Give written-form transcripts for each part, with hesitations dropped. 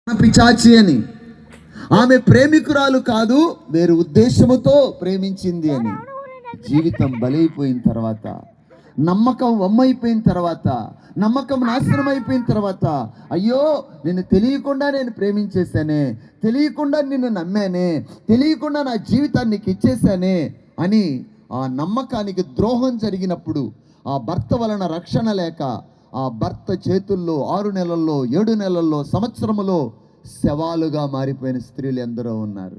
పిచాచి అని. ఆమె ప్రేమికురాలు కాదు, వేరు ఉద్దేశముతో ప్రేమించింది అని. జీవితం బలైపోయిన తర్వాత, నమ్మకం వమ్మైపోయిన తర్వాత, నమ్మకం నాశనం అయిపోయిన తర్వాత, అయ్యో నిన్ను తెలియకుండా నేను ప్రేమించేశానే, తెలియకుండా నిన్ను నమ్మానే, తెలియకుండా నా జీవితాన్ని నీకు ఇచ్చేసానే అని ఆ నమ్మకానికి ద్రోహం జరిగినప్పుడు, ఆ భర్త వలన రక్షణ లేక, ఆ భర్త చేతుల్లో 6 నెలల్లో 7 నెలల్లో సంవత్సరములో శవాలుగా మారిపోయిన స్త్రీలు ఎందరో ఉన్నారు.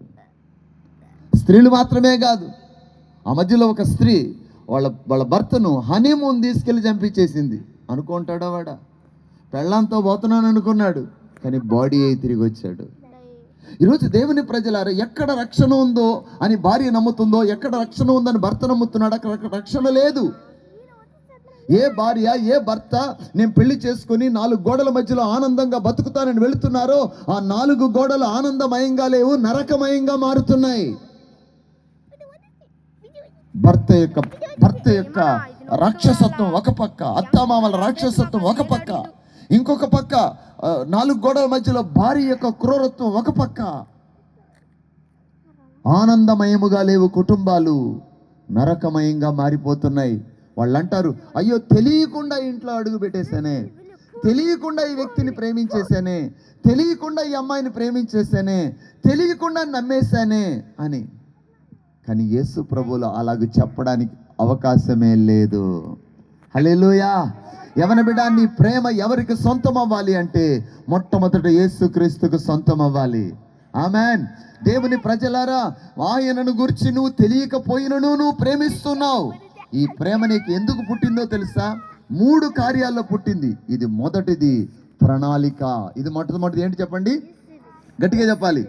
స్త్రీలు మాత్రమే కాదు, ఆ మధ్యలో ఒక స్త్రీ వాళ్ళ భర్తను హనీమూన్ తీసుకెళ్ళి చంపించేసింది. అనుకుంటాడా వాడా? పెళ్ళంతో పోతున్నాను అనుకున్నాడు, కానీ బాడీ అయి తిరిగి వచ్చాడు. ఈరోజు దేవుని ప్రజలారా, ఎక్కడ రక్షణ ఉందో అని భార్య నమ్ముతుందో, ఎక్కడ రక్షణ ఉందని భర్త నమ్ముతున్నాడు, అక్కడ రక్షణ లేదు. ఏ భార్య ఏ భర్త నేను పెళ్లి చేసుకుని 4 గోడల మధ్యలో ఆనందంగా బతుకుతానని వెళుతున్నారో, ఆ 4 గోడలు ఆనందమయంగా లేవు, నరకమయంగా మారుతున్నాయి. భర్త యొక్క రాక్షసత్వం ఒక పక్క, అత్తామామల రాక్షసత్వం ఒక పక్క, ఇంకొక పక్క 4 గోడల మధ్యలో భార్య యొక్క క్రూరత్వం ఒక పక్క. ఆనందమయముగా లేవు కుటుంబాలు, నరకమయంగా మారిపోతున్నాయి. వాళ్ళు అంటారు, అయ్యో తెలియకుండా ఇంట్లో అడుగు పెట్టేశానే, తెలియకుండా ఈ వ్యక్తిని ప్రేమించేశానే, తెలియకుండా ఈ అమ్మాయిని ప్రేమించేశానే, తెలియకుండా నమ్మేశానే అని. కానీ యేసు ప్రభువులో అలాగ చెప్పడానికి అవకాశమే లేదు. హల్లెలూయా. యవన బిడ్డ, నీ ప్రేమ ఎవరికి సొంతం అవ్వాలి అంటే మొట్టమొదట యేసుక్రీస్తుకు సొంతం అవ్వాలి. ఆమెన్. దేవుని ప్రజలారా, ఆయనను గురించి నువ్వు తెలియకపోయినను నువ్వు ప్రేమిస్తున్నావు. ఈ ప్రేమ నీకు ఎందుకు పుట్టిందో తెలుసా? 3 కార్యాల్లో పుట్టింది. ఇది మొదటిది ప్రణాళిక. ఇది మొట్టమొదటిది ఏంటి చెప్పండి, గట్టిగా చెప్పాలి.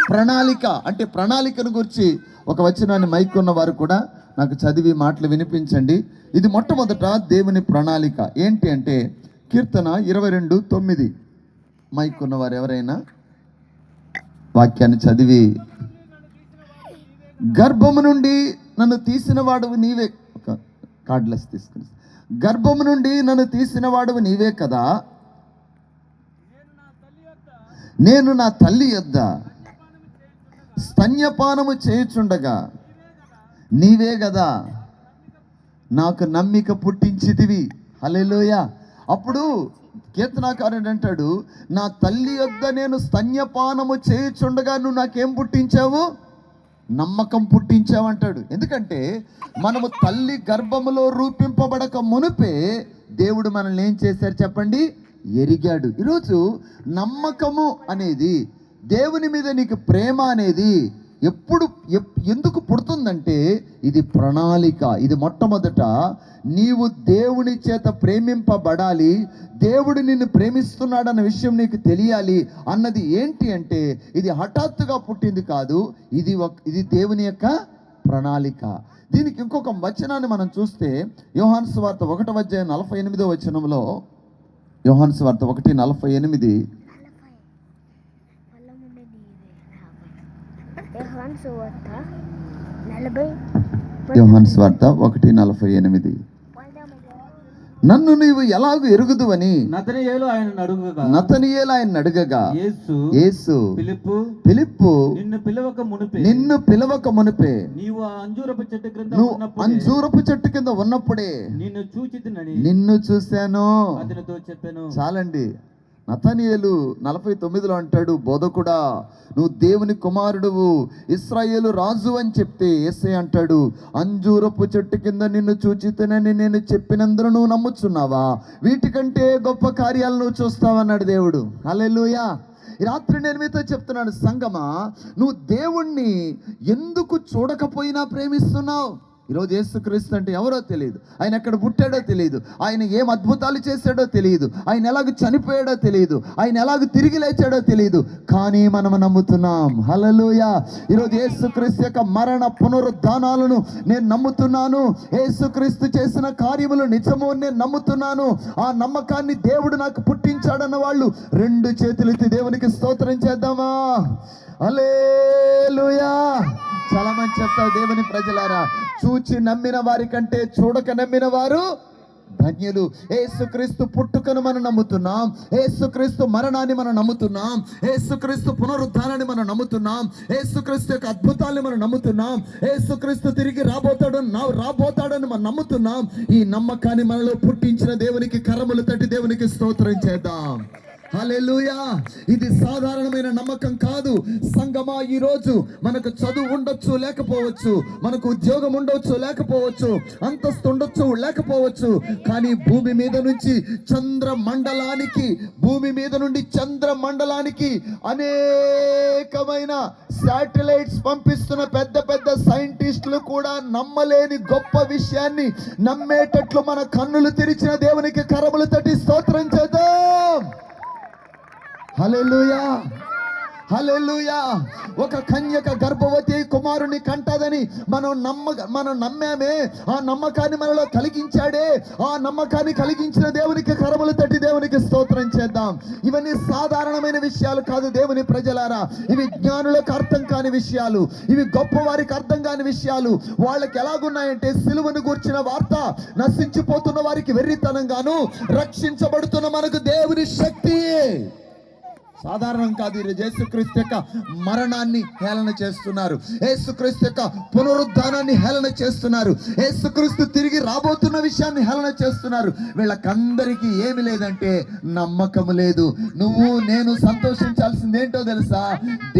ప్రణాళిక. అంటే ప్రణాళికను గురించి ఒక వచనాన్ని మైక్ ఉన్న వారు కూడా నాకు చదివి మాటలు వినిపించండి. ఇది మొట్టమొదట దేవుని ప్రణాళిక. ఏంటి అంటే కీర్తన 22:9. మైక్ ఉన్నవారు ఎవరైనా వాక్యాన్ని చదివి, గర్భము నుండి నన్ను తీసిన వాడువు నీవే, కార్డ్లెస్ తీసుకుని, గర్భము నుండి నన్ను తీసిన వాడువు నీవే కదా, నేను నా తల్లి యొద్ద స్తన్యపానము చేయుచుండగా నీవే కదా నాకు నమ్మిక పుట్టించితివి. హల్లెలూయా. అప్పుడు కీర్తనాకారుడు అంటాడు, నా తల్లి యొద్ద నేను స్తన్యపానము చేయుచుండగా నువ్వు నాకేం పుట్టించావు? నమ్మకం పుట్టించావంటాడు. ఎందుకంటే మనము తల్లి గర్భములో రూపింపబడక మునుపే దేవుడు మనల్ని ఏం చేశారు చెప్పండి? ఎరిగాడు. ఈరోజు నమ్మకము అనేది, దేవుని మీద నీకు ప్రేమ అనేది ఎందుకు పుడుతుందంటే ఇది ప్రణాళిక. ఇది మొట్టమొదట నీవు దేవుని చేత ప్రేమింపబడాలి, దేవుడు నిన్ను ప్రేమిస్తున్నాడన్న విషయం నీకు తెలియాలి అన్నది ఏంటి అంటే ఇది హఠాత్తుగా పుట్టింది కాదు, ఇది దేవుని యొక్క ప్రణాళిక. దీనికి ఇంకొక వచనాన్ని మనం చూస్తే యోహాను సువార్త 1:48 యోహాను సువార్త 1:48. యోహాను సువార్త 1:48. నన్ను నీవు ఎలాగూ ఎరుగుదువని నతనీయేలు ఆయన అడుగగా యేసు ఫిలిప్పు నిన్ను పిలవక మునిపే నీవు అంజూరపు చెట్టు కింద ఉన్నప్పుడే నిన్ను చూశాను అతనితో చెప్పాను. చాలండి. నతనీయేలు 49లో అంటాడు, బోధకుడా నువ్వు దేవుని కుమారుడువు, ఇశ్రాయేలు రాజు అని చెప్తే యేసయ్య అంటాడు, అంజూరపు చెట్టు కింద నిన్ను చూచితేనని నేను చెప్పినందున నువ్వు నమ్ముచున్నావా? వీటికంటే గొప్ప కార్యాలు నువ్వు చూస్తావన్నాడు దేవుడు. హల్లెలూయా. ఈ రాత్రి నేను మీతో చెప్తున్నాను, సంగమా, నువ్వు దేవుణ్ణి ఎందుకు చూడకపోయినా ప్రేమిస్తున్నావు? ఈరోజు యేసుక్రీస్తు అంటే ఎవరో తెలియదు, ఆయన ఎక్కడ పుట్టాడో తెలియదు, ఆయన ఏం అద్భుతాలు చేశాడో తెలియదు, ఆయన ఎలాగ చనిపోయాడో తెలియదు, ఆయన ఎలాగ తిరిగి లేచాడో తెలియదు, కానీ మనం నమ్ముతున్నాం. హల్లెలూయా. ఈరోజు యేసుక్రీస్తు యొక్క మరణ పునరుద్ధానాలను నేను నమ్ముతున్నాను, యేసుక్రీస్తు చేసిన కార్యములు నిజము నేను నమ్ముతున్నాను. ఆ నమ్మకాన్ని దేవుడు నాకు పుట్టించాడన్న వాళ్ళు 2 చేతులెత్తి దేవునికి స్తోత్రం చేద్దామా? హల్లెలూయా. చాలా మంది చెప్తారు, దేవుని ప్రజలారా, చూచి నమ్మిన వారి కంటే చూడక నమ్మిన వారు ధన్యులు. యేసుక్రీస్తు పుట్టుకను మనం నమ్ముతున్నాం, యేసుక్రీస్తు మరణాన్ని మనం నమ్ముతున్నాం, యేసుక్రీస్తు పునరుద్ధానాన్ని మనం నమ్ముతున్నాం, యేసుక్రీస్తు యొక్క అద్భుతాన్ని మనం నమ్ముతున్నాం, యేసుక్రీస్తు తిరిగి రాబోతాడని మనం నమ్ముతున్నాం. ఈ నమ్మకాన్ని మనలో పుట్టించిన దేవునికి కరములు తట్టి దేవునికి స్తోత్రం చేద్దాం. హల్లెలూయా. ఇది సాధారణమైన నమ్మకం కాదు. సంగమా, ఈ రోజు మనకు చదువు ఉండొచ్చు లేకపోవచ్చు, మనకు ఉద్యోగం ఉండొచ్చు లేకపోవచ్చు, అంతస్తు ఉండొచ్చు లేకపోవచ్చు, కానీ భూమి మీద నుంచి చంద్రమండలానికి అనేకమైన శాటిలైట్స్ పంపిస్తున్న పెద్ద పెద్ద సైంటిస్టులు కూడా నమ్మలేని గొప్ప విషయాన్ని నమ్మేటట్లు మన కన్నులు తెరిచిన దేవునికి కరములు తట్టి స్తోత్రం చేద్దాం. హల్లెలూయా, హల్లెలూయా. ఒక కన్యక గర్భవతి కుమారుని కంటదని మనం నమ్మామే. ఆ నమ్మకాన్ని మనలో కలిగించాడే. ఆ నమ్మకాన్ని కలిగించిన దేవునికి కరములు తట్టి దేవునికి స్తోత్రం చేద్దాం. ఇవన్నీ సాధారణమైన విషయాలు కాదు దేవుని ప్రజలారా. ఇవి జ్ఞానులకు అర్థం కాని విషయాలు, ఇవి గొప్ప వారికి అర్థం కాని విషయాలు. వాళ్ళకి ఎలాగున్నాయంటే, సిలువను గూర్చిన వార్త నశించిపోతున్న వారికి వెర్రితనంగాను, రక్షించబడుతున్న మనకు దేవుని శక్తి. సాధారణం కాదు. ఈరోజు యేసుక్రీస్తు యొక్క మరణాన్ని హేళన చేస్తున్నారు, యేసుక్రీస్తు యొక్క పునరుద్ధానాన్ని హేళన చేస్తున్నారు, యేసుక్రీస్తు తిరిగి రాబోతున్న విషయాన్ని హేళన చేస్తున్నారు. వీళ్ళకందరికీ ఏమి లేదంటే నమ్మకం లేదు. నువ్వు నేను సంతోషించాల్సింది ఏంటో తెలుసా?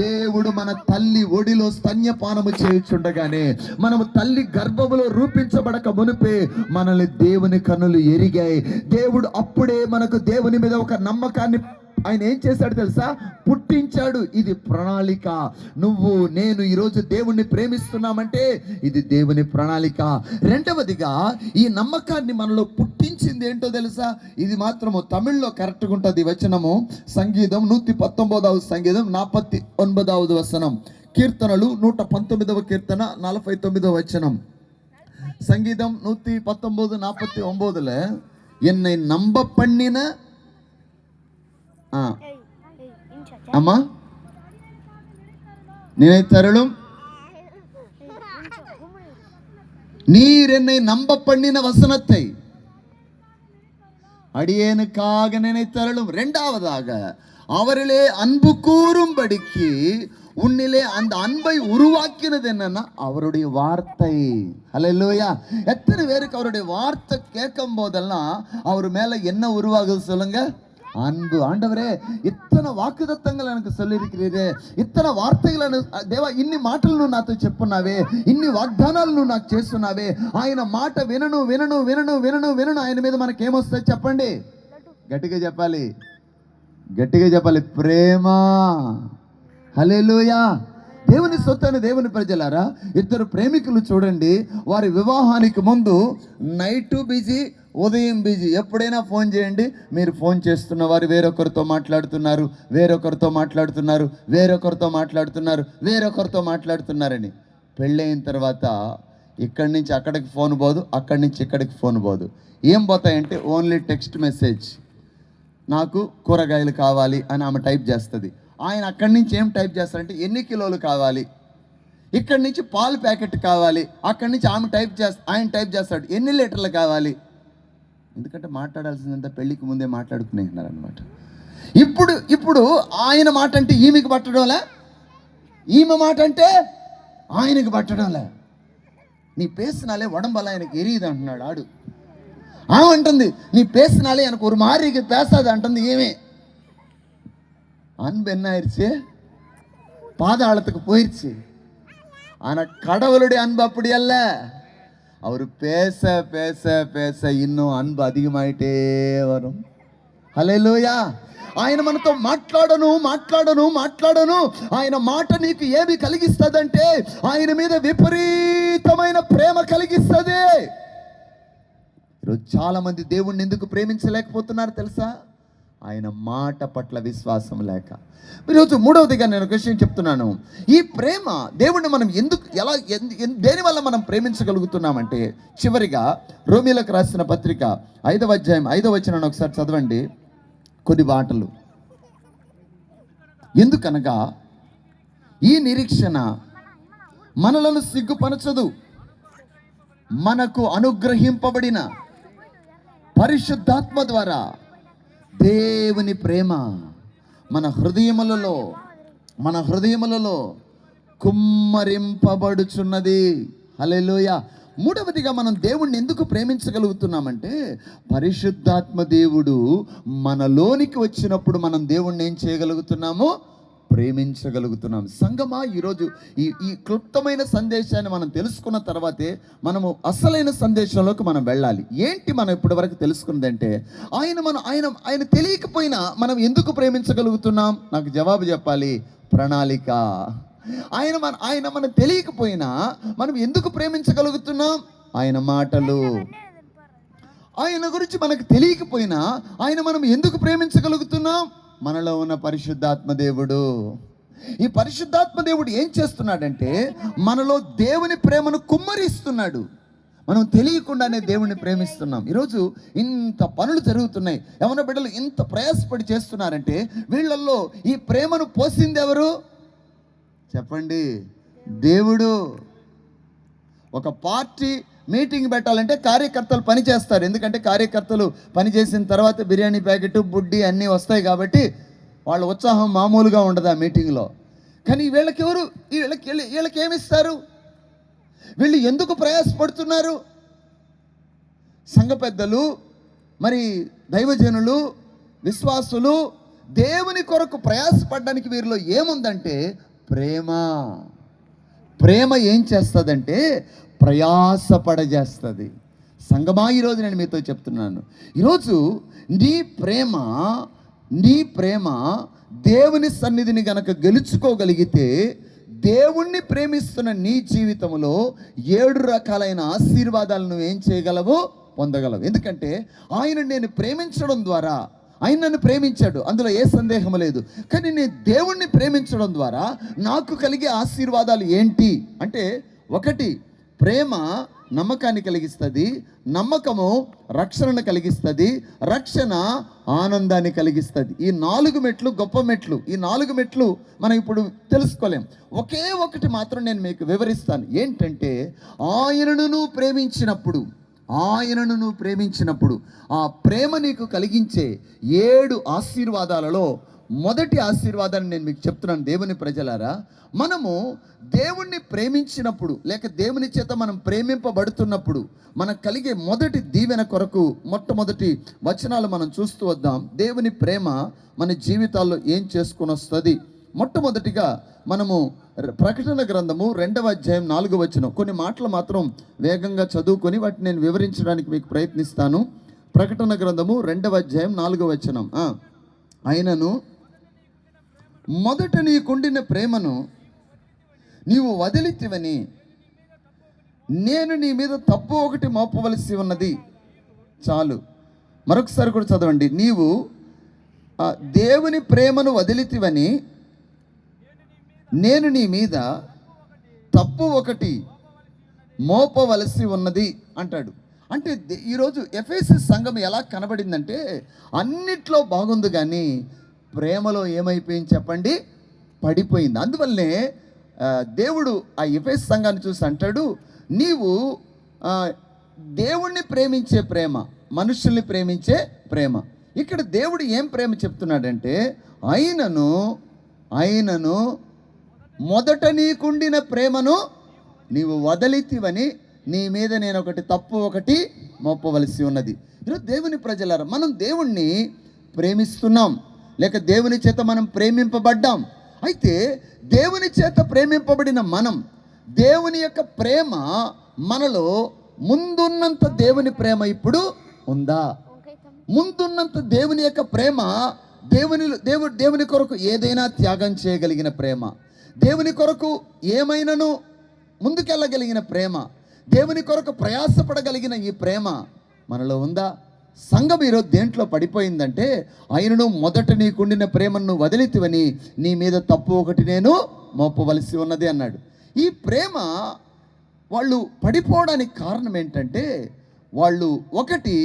దేవుడు మన తల్లి ఒడిలో స్తన్యపానము చేయుచుండగానే, మనము తల్లి గర్భములో రూపించబడక మునిపే మనల్ని దేవుని కన్నులు ఎరిగాయి. దేవుడు అప్పుడే మనకు దేవుని మీద ఒక నమ్మకాన్ని ఆయన ఏం చేశాడు తెలుసా? పుట్టించాడు. ఇది ప్రణాళిక. నువ్వు నేను ఈరోజు దేవుణ్ణి ప్రేమిస్తున్నామంటే ఇది దేవుని ప్రణాళిక. రెండవదిగా ఈ నమ్మకాన్ని మనలో పుట్టించింది ఏంటో తెలుసా? ఇది మాత్రము తమిళ్లో కరెక్ట్గా ఉంటుంది వచనము. సంగీతం 119వ సంగీతం 49వ వచనం, కీర్తనలు 119వ కీర్తన 49వ వచనం. సంగీతం 119:49 என்னை நம்ப பண்ணின அம்மா நினைத்தருளும் நீர் என்னை நம்ப பண்ணின வசனத்தை அடியேனுக்காக நினைத்தருளும். இரண்டாவதாக அவரிலே அன்பு கூறும்படிக்கு உன்னிலே அந்த அன்பை உருவாக்கினது என்னன்னா அவருடைய வார்த்தை. ஹல்லேலூயா. எத்தனை பேருக்கு அவருடைய வார்த்தை கேட்கும் போதெல்லாம் அவர் மேல என்ன உருவாகுது சொல்லுங்க? அன்பு. ஆண்டவரே, ఇత్తన వాక్కుదత్తங்கள் எனக்கு சொல்லியிருக்கிறீరే, ఇత్తన వార్తలను దేవా, ఇన్ని మాటలు నువ్వు నాతో చెప్పున్నావే, ఇన్ని వాగ్దానాలు నువ్వు నాకు చేస్తున్నావే. ఆయన మాట వినను వినను వినను వినను వినను ఆయన మీద మనకి ఏమొస్తుంది చెప్పండి? గట్టిగా చెప్పాలి, గట్టిగా చెప్పాలి, ప్రేమ. హల్లెలూయా. దేవుని సొత్తైన దేవుని ప్రజలారా, ఇద్దరు ప్రేమికులు చూడండి, వారి వివాహానికి ముందు నైట్ బిజీ, ఉదయం బిజీ. ఎప్పుడైనా ఫోన్ చేయండి, మీరు ఫోన్ చేస్తున్న వారు వేరొకరితో మాట్లాడుతున్నారు, వేరొకరితో మాట్లాడుతున్నారు, వేరొకరితో మాట్లాడుతున్నారు, వేరొకరితో మాట్లాడుతున్నారని. పెళ్ళైన తర్వాత ఇక్కడి నుంచి అక్కడికి ఫోన్ పోదు, అక్కడి నుంచి ఇక్కడికి ఫోన్ పోదు. ఏం పోతాయంటే ఓన్లీ టెక్స్ట్ మెసేజ్. నాకు కూరగాయలు కావాలి అని ఆమె టైప్ చేస్తుంది. ఆయన అక్కడి నుంచి ఏం టైప్ చేస్తారంటే ఎన్ని కిలోలు కావాలి, ఇక్కడి నుంచి పాలు ప్యాకెట్ కావాలి, అక్కడి నుంచి ఆయన టైప్ చేస్తాడు ఎన్ని లీటర్లు కావాలి. ఎందుకంటే మాట్లాడాల్సిందంత పెళ్ళికి ముందే మాట్లాడుకునేస్తున్నారు అనమాట. ఇప్పుడు ఆయన మాట అంటే ఈమెకి పట్టడంలే, ఈమె మాట అంటే ఆయనకి పట్టడంలే. நீ பேசினாலே உடம்பெல்லாம் எனக்கு எரியுது అంటున్నాడు ఆడు. ఆమె అంటుంది நீ பேசினாலே எனக்கு ஒரு மாதிரி பேசாது అంటుంది ఏమే. அன்பு என்ன ஆயிடுச்சு? பாதாளத்துக்கு போயிடுச்சு. ஆனா கடவுளுடைய அன்பு அப்படி அல்ல. அவர் பேச பேச பேச இன்னும் அன்பு அதிகமாயிட்டே வரும். హల్లెలూయా. ఆయన మనతో మాట్లాడను మాట్లాడను మాట్లాడను. ఆయన మాట నీకు ఏమి కలిగిస్తుందంటే ఆయన మీద విపరీతమైన ప్రేమ కలిగిస్తుంది. ఈరోజు చాలా మంది దేవుణ్ణి ఎందుకు ప్రేమించలేకపోతున్నారు తెలుసా? ఆయన మాట పట్ల విశ్వాసం లేక. ఈరోజు మూడవదిగా నేను ఒక విషయం చెప్తున్నాను. ఈ ప్రేమ దేవుణ్ణి మనం దేనివల్ల మనం ప్రేమించగలుగుతున్నామంటే, చివరిగా రోమీలకు రాసిన పత్రిక 5వ అధ్యాయం 5వ వచనాన్ని ఒకసారి చదవండి, కొన్ని మాటలు. ఎందుకనగా ఈ నిరీక్షణ మనలను సిగ్గుపరచదు, మనకు అనుగ్రహింపబడిన పరిశుద్ధాత్మ ద్వారా దేవుని ప్రేమ మన హృదయములలో కుమ్మరింపబడుచున్నది. హల్లెలూయా. మూడవదిగా మనం దేవుణ్ణి ఎందుకు ప్రేమించగలుగుతున్నామంటే పరిశుద్ధాత్మ దేవుడు మనలోనికి వచ్చినప్పుడు మనం దేవుణ్ణి ఏం చేయగలుగుతున్నాము? ప్రేమించగలుగుతున్నాం. సంగమా, ఈరోజు ఈ క్లుప్తమైన సందేశాన్ని మనం తెలుసుకున్న తర్వాతే మనము అసలైన సందేశంలోకి మనం వెళ్ళాలి. ఏంటి మనం ఇప్పటి వరకు తెలుసుకున్నదంటే ఆయన తెలియకపోయినా మనం ఎందుకు ప్రేమించగలుగుతున్నాం? నాకు జవాబు చెప్పాలి. ప్రణాళిక. ఆయన మనం తెలియకపోయినా మనం ఎందుకు ప్రేమించగలుగుతున్నాం? ఆయన మాటలు. ఆయన గురించి మనకు తెలియకపోయినా మనం ఎందుకు ప్రేమించగలుగుతున్నాం? మనలో ఉన్న పరిశుద్ధాత్మ దేవుడు. ఈ పరిశుద్ధాత్మ దేవుడు ఏం చేస్తున్నాడంటే మనలో దేవుని ప్రేమను కుమ్మరిస్తున్నాడు. మనం తెలియకుండానే దేవుణ్ణి ప్రేమిస్తున్నాం. ఈరోజు ఇంత పనులు జరుగుతున్నాయి, యవన బిడ్డలు ఇంత ప్రయాసపడి చేస్తున్నారంటే వీళ్ళల్లో ఈ ప్రేమను పోసింది ఎవరు? చెప్పండి. దేవుడు. ఒక పార్టీ మీటింగ్ పెట్టాలంటే కార్యకర్తలు పని చేస్తారు. ఎందుకంటే కార్యకర్తలు పని చేసిన తర్వాత బిర్యానీ ప్యాకెట్, బుడ్డి అన్నీ వస్తాయి కాబట్టి వాళ్ళ ఉత్సాహం మామూలుగా ఉండదు ఆ మీటింగ్లో. కానీ వీళ్ళకి ఏమిస్తారు? వీళ్ళు ఎందుకు ప్రయాసపడుతున్నారు? సంఘ పెద్దలు, మరి దైవజనులు, విశ్వాసులు దేవుని కొరకు ప్రయాసపడడానికి వీరిలో ఏముందంటే ప్రేమ ఏం చేస్తుందంటే ప్రయాసపడజేస్తుంది. సంగమా, ఈరోజు నేను మీతో చెప్తున్నాను, ఈరోజు నీ ప్రేమ దేవుని సన్నిధిని గనక గెలుచుకోగలిగితే దేవుణ్ణి ప్రేమిస్తున్న నీ జీవితంలో 7 రకాలైన ఆశీర్వాదాలను నువ్వు ఏం చేయగలవు? పొందగలవు. ఎందుకంటే నేను ప్రేమించడం ద్వారా ఆయన నన్ను ప్రేమించాడు, అందులో ఏ సందేహం లేదు. కానీ నేను దేవుణ్ణి ప్రేమించడం ద్వారా నాకు కలిగే ఆశీర్వాదాలు ఏంటి అంటే, 1, ప్రేమ నమ్మకాన్ని కలిగిస్తుంది, నమ్మకము రక్షణను కలిగిస్తుంది, రక్షణ ఆనందాన్ని కలిగిస్తుంది. ఈ 4 మెట్లు గొప్ప మెట్లు. ఈ 4 మెట్లు మనం ఇప్పుడు తెలుసుకోలేం. ఒకే ఒకటి మాత్రం నేను మీకు వివరిస్తాను. ఏంటంటే, ఆయనను నువ్వు ప్రేమించినప్పుడు ఆ ప్రేమ నీకు కలిగించే 7 ఆశీర్వాదాలలో మొదటి ఆశీర్వాదాన్ని నేను మీకు చెప్తున్నాను. దేవుని ప్రజలారా, మనము దేవుణ్ణి ప్రేమించినప్పుడు లేక దేవుని చేత మనం ప్రేమింపబడుతున్నప్పుడు మనకు కలిగే మొదటి దీవెన కొరకు మొట్టమొదటి వచనాలు మనం చూస్తూ వద్దాం. దేవుని ప్రేమ మన జీవితాల్లో ఏం చేసుకొని వస్తుంది? మొట్టమొదటిగా మనము ప్రకటన గ్రంథము 2వ అధ్యాయం 4వ వచనం. కొన్ని మాటలు మాత్రం వేగంగా చదువుకొని వాటిని నేను వివరించడానికి మీకు ప్రయత్నిస్తాను. ప్రకటన గ్రంథము 2వ అధ్యాయం 4వ వచనం. ఆయనను మొదట నీకుండిన ప్రేమను నీవు వదిలితివని నేను నీ మీద తప్పు ఒకటి మోపవలసి ఉన్నది. చాలు. మరొకసారి కూడా చదవండి. నీవు దేవుని ప్రేమను వదిలితివని నేను నీ మీద తప్పు ఒకటి మోపవలసి ఉన్నది అంటాడు. అంటే ఈరోజు ఎఫెసస్ సంఘం ఎలా కనబడిందంటే అన్నిట్లో బాగుంది, కానీ ప్రేమలో ఏమైపోయింది చెప్పండి? పడిపోయింది. అందువల్లనే దేవుడు ఆ ఎఫెసస్ సంఘాన్ని చూసి అంటాడు, నీవు దేవుణ్ణి ప్రేమించే ప్రేమ, మనుషుల్ని ప్రేమించే ప్రేమ. ఇక్కడ దేవుడు ఏం ప్రేమ చెప్తున్నాడంటే, ఆయనను మొదట నీకుండిన ప్రేమను నీవు వదిలితివని నీ మీద నేను ఒకటి తప్పు ఒకటి మోపవలసి ఉన్నది. ఈరోజు దేవుని ప్రజలారా, మనం దేవుణ్ణి ప్రేమిస్తున్నాం లేక దేవుని చేత మనం ప్రేమింపబడ్డాం. అయితే దేవుని చేత ప్రేమింపబడిన మనం, దేవుని యొక్క ప్రేమ మనలో ముందున్నంత దేవుని ప్రేమ ఇప్పుడు ఉందా? ముందున్నంత దేవుని యొక్క ప్రేమ, దేవుని కొరకు ఏదైనా త్యాగం చేయగలిగిన ప్రేమ, దేవుని కొరకు ఏమైనాను ముందుకెళ్ళగలిగిన ప్రేమ, దేవుని కొరకు ప్రయాసపడగలిగిన ఈ ప్రేమ మనలో ఉందా? సంఘం ఈరోజు దేంట్లో పడిపోయిందంటే, ఆయనను మొదట నీకుండిన ప్రేమను వదిలితివని నీ మీద తప్పు ఒకటి నేను మోపవలసి ఉన్నది అన్నాడు. ఈ ప్రేమ వాళ్ళు పడిపోవడానికి కారణం ఏంటంటే, వాళ్ళు 1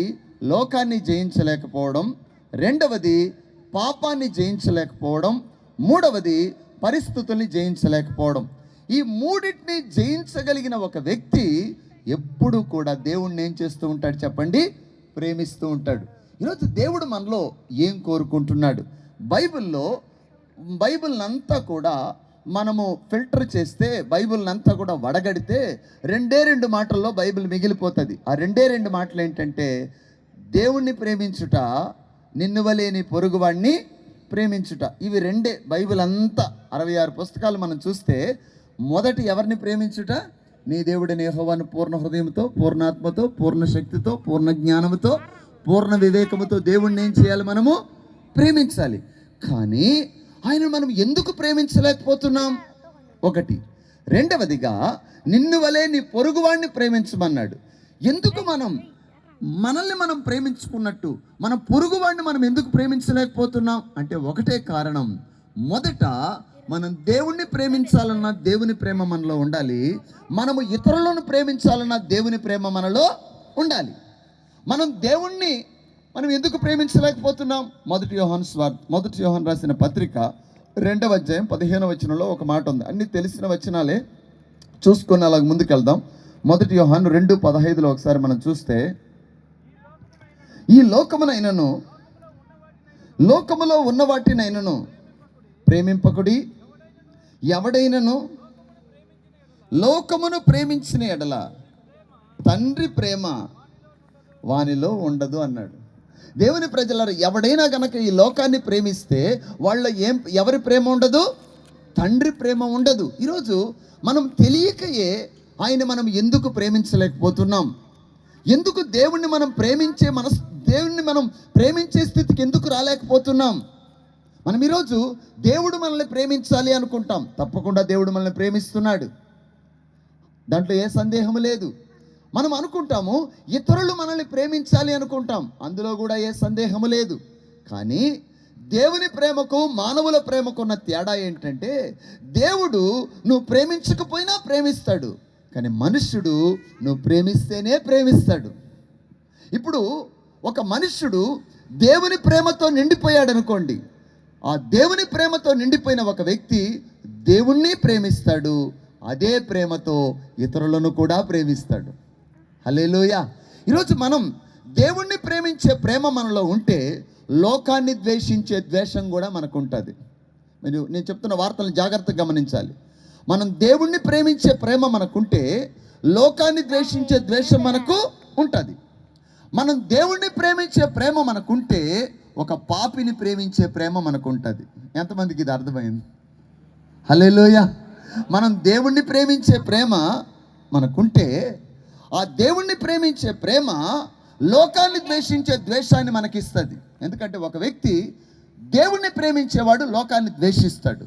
లోకాన్ని జయించలేకపోవడం, 2వది పాపాన్ని జయించలేకపోవడం, 3వది పరిస్థితుల్ని జయించలేకపోవడం. ఈ 3టిని జయించగలిగిన ఒక వ్యక్తి ఎప్పుడు కూడా దేవుణ్ణి ఏం చేస్తూ ఉంటాడు చెప్పండి? ప్రేమిస్తూ ఉంటాడు. ఈరోజు దేవుడు మనలో ఏం కోరుకుంటున్నాడు? బైబిల్ అంతా కూడా మనము ఫిల్టర్ చేస్తే, బైబిల్ అంతా కూడా వడగడితే రెండు మాటల్లో బైబిల్ మిగిలిపోతుంది. ఆ రెండు మాటలు ఏంటంటే, దేవుణ్ణి ప్రేమించుట, నిన్ను వలే నీ పొరుగువాణ్ణి ప్రేమించుట. ఇవి రెండే. బైబిల్ అంతా 66 పుస్తకాలు మనం చూస్తే, మొదటి ఎవరిని ప్రేమించుట? నీ దేవుడిని యెహోవాను పూర్ణ హృదయంతో, పూర్ణాత్మతో, పూర్ణ శక్తితో, పూర్ణ జ్ఞానంతో, పూర్ణ వివేకముతో దేవుణ్ణి ఏం చేయాలి? మనము ప్రేమించాలి. కానీ ఆయన మనం ఎందుకు ప్రేమించలేకపోతున్నాం? ఒకటి. రెండవదిగా, నిన్ను వలే నీ పొరుగువాడిని ప్రేమించమన్నాడు. ఎందుకు మనల్ని మనం ప్రేమించుకున్నట్టు మన పొరుగువాడిని మనం ఎందుకు ప్రేమించలేకపోతున్నాం అంటే ఒకటే కారణం. మొదట మనం దేవుణ్ణి ప్రేమించాలన్నా దేవుని ప్రేమ మనలో ఉండాలి. మనము ఇతరులను ప్రేమించాలన్నా దేవుని ప్రేమ మనలో ఉండాలి. మనం దేవుణ్ణి ఎందుకు ప్రేమించలేకపోతున్నాం? మొదటి యోహాను రాసిన పత్రిక 2వ అధ్యాయం 15వ వచనంలో ఒక మాట ఉంది. అన్ని తెలిసిన వచనాలే, చూసుకొని అలాగ ముందుకెళ్దాం. మొదటి యోహాను 2:15లో ఒకసారి మనం చూస్తే, ఈ లోకములో ఉన్న వాటినైనను ప్రేమింపకుడి, ఎవడైనను లోకమును ప్రేమించిన ఎడల తండ్రి ప్రేమ వానిలో ఉండదు అన్నాడు. దేవుని ప్రజలారా, ఎవడైనా గనక ఈ లోకాన్ని ప్రేమిస్తే వాళ్ళ ఎవరి ప్రేమ ఉండదు? తండ్రి ప్రేమ ఉండదు. ఈరోజు మనం తెలియకయే మనం ఎందుకు ప్రేమించలేకపోతున్నాం? ఎందుకు దేవుణ్ణి మనం ప్రేమించే స్థితికి ఎందుకు రాలేకపోతున్నాం? మనం ఈరోజు దేవుడు మనల్ని ప్రేమించాలి అనుకుంటాం. తప్పకుండా దేవుడు మనల్ని ప్రేమిస్తున్నాడు, దాంట్లో ఏ సందేహం లేదు. మనం అనుకుంటాము ఇతరులు మనల్ని ప్రేమించాలి అనుకుంటాం, అందులో కూడా ఏ సందేహము లేదు. కానీ దేవుని ప్రేమకు మానవుల ప్రేమకు ఉన్న తేడా ఏంటంటే, దేవుడు నువ్వు ప్రేమించకపోయినా ప్రేమిస్తాడు, కానీ మనుష్యుడు నువ్వు ప్రేమిస్తేనే ప్రేమిస్తాడు. ఇప్పుడు ఒక మనుష్యుడు దేవుని ప్రేమతో నిండిపోయాడు అనుకోండి, ఆ దేవుని ప్రేమతో నిండిపోయిన ఒక వ్యక్తి దేవుణ్ణి ప్రేమిస్తాడు, అదే ప్రేమతో ఇతరులను కూడా ప్రేమిస్తాడు. హల్లెలూయా. ఈరోజు మనం దేవుణ్ణి ప్రేమించే ప్రేమ మనలో ఉంటే, లోకాన్ని ద్వేషించే ద్వేషం కూడా మనకు ఉంటుంది. నేను చెప్తున్న వార్తలను జాగ్రత్తగా గమనించాలి. మనం దేవుణ్ణి ప్రేమించే ప్రేమ మనకుంటే, లోకాన్ని ద్వేషించే ద్వేషం మనకు ఉంటుంది. మనం దేవుణ్ణి ప్రేమించే ప్రేమ మనకుంటే, ఒక పాపిని ప్రేమించే ప్రేమ మనకు ఉంటుంది. ఎంతమందికి ఇది అర్థమైంది? హల్లెలూయా. మనం దేవుణ్ణి ప్రేమించే ప్రేమ మనకుంటే, ఆ దేవుణ్ణి ప్రేమించే ప్రేమ లోకాన్ని ద్వేషించే ద్వేషాన్ని మనకిస్తుంది. ఎందుకంటే ఒక వ్యక్తి దేవుణ్ణి ప్రేమించేవాడు లోకాన్ని ద్వేషిస్తాడు,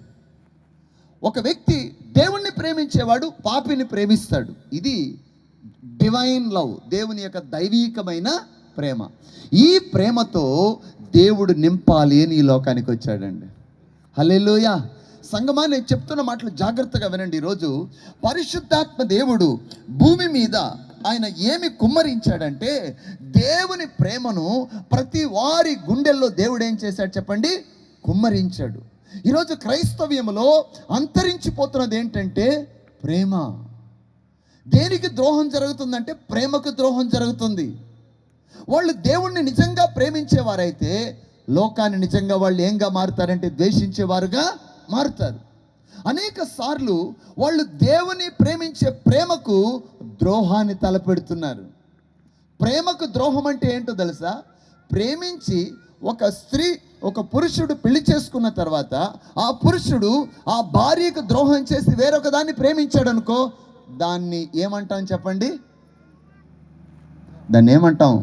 ఒక వ్యక్తి దేవుణ్ణి ప్రేమించేవాడు పాపిని ప్రేమిస్తాడు. ఇది డివైన్ లవ్, దేవుని యొక్క దైవీకమైన ప్రేమ. ఈ ప్రేమతో దేవుడు నింపాలి అని ఈ లోకానికి వచ్చాడండి. హల్లెలూయా. సంగమా, నేను చెప్తున్న మాటలు జాగ్రత్తగా వినండి. ఈరోజు పరిశుద్ధాత్మ దేవుడు భూమి మీద ఆయన ఏమి కుమ్మరించాడంటే, దేవుని ప్రేమను ప్రతి వారి గుండెల్లో దేవుడు ఏం చేశాడు చెప్పండి? కుమ్మరించాడు. ఈరోజు క్రైస్తవ్యంలో అంతరించిపోతున్నది ఏంటంటే ప్రేమ. దేనికి ద్రోహం జరుగుతుందంటే ప్రేమకు ద్రోహం జరుగుతుంది. వాళ్ళు దేవుణ్ణి నిజంగా ప్రేమించేవారైతే లోకాన్ని నిజంగా వాళ్ళు ఏంగా మారుతారంటే ద్వేషించేవారుగా మారుతారు. అనేక సార్లు వాళ్ళు దేవుని ప్రేమించే ప్రేమకు ద్రోహాన్ని తలపెడుతున్నారు. ప్రేమకు ద్రోహం అంటే ఏంటో తెలుసా? ప్రేమించి ఒక పురుషుడు పెళ్లి చేసుకున్న తర్వాత ఆ పురుషుడు ఆ భార్యకు ద్రోహం చేసి వేరొక దాన్ని ప్రేమించాడు అనుకో, దాన్ని ఏమంటాం చెప్పండి? దాన్ని ఏమంటాం?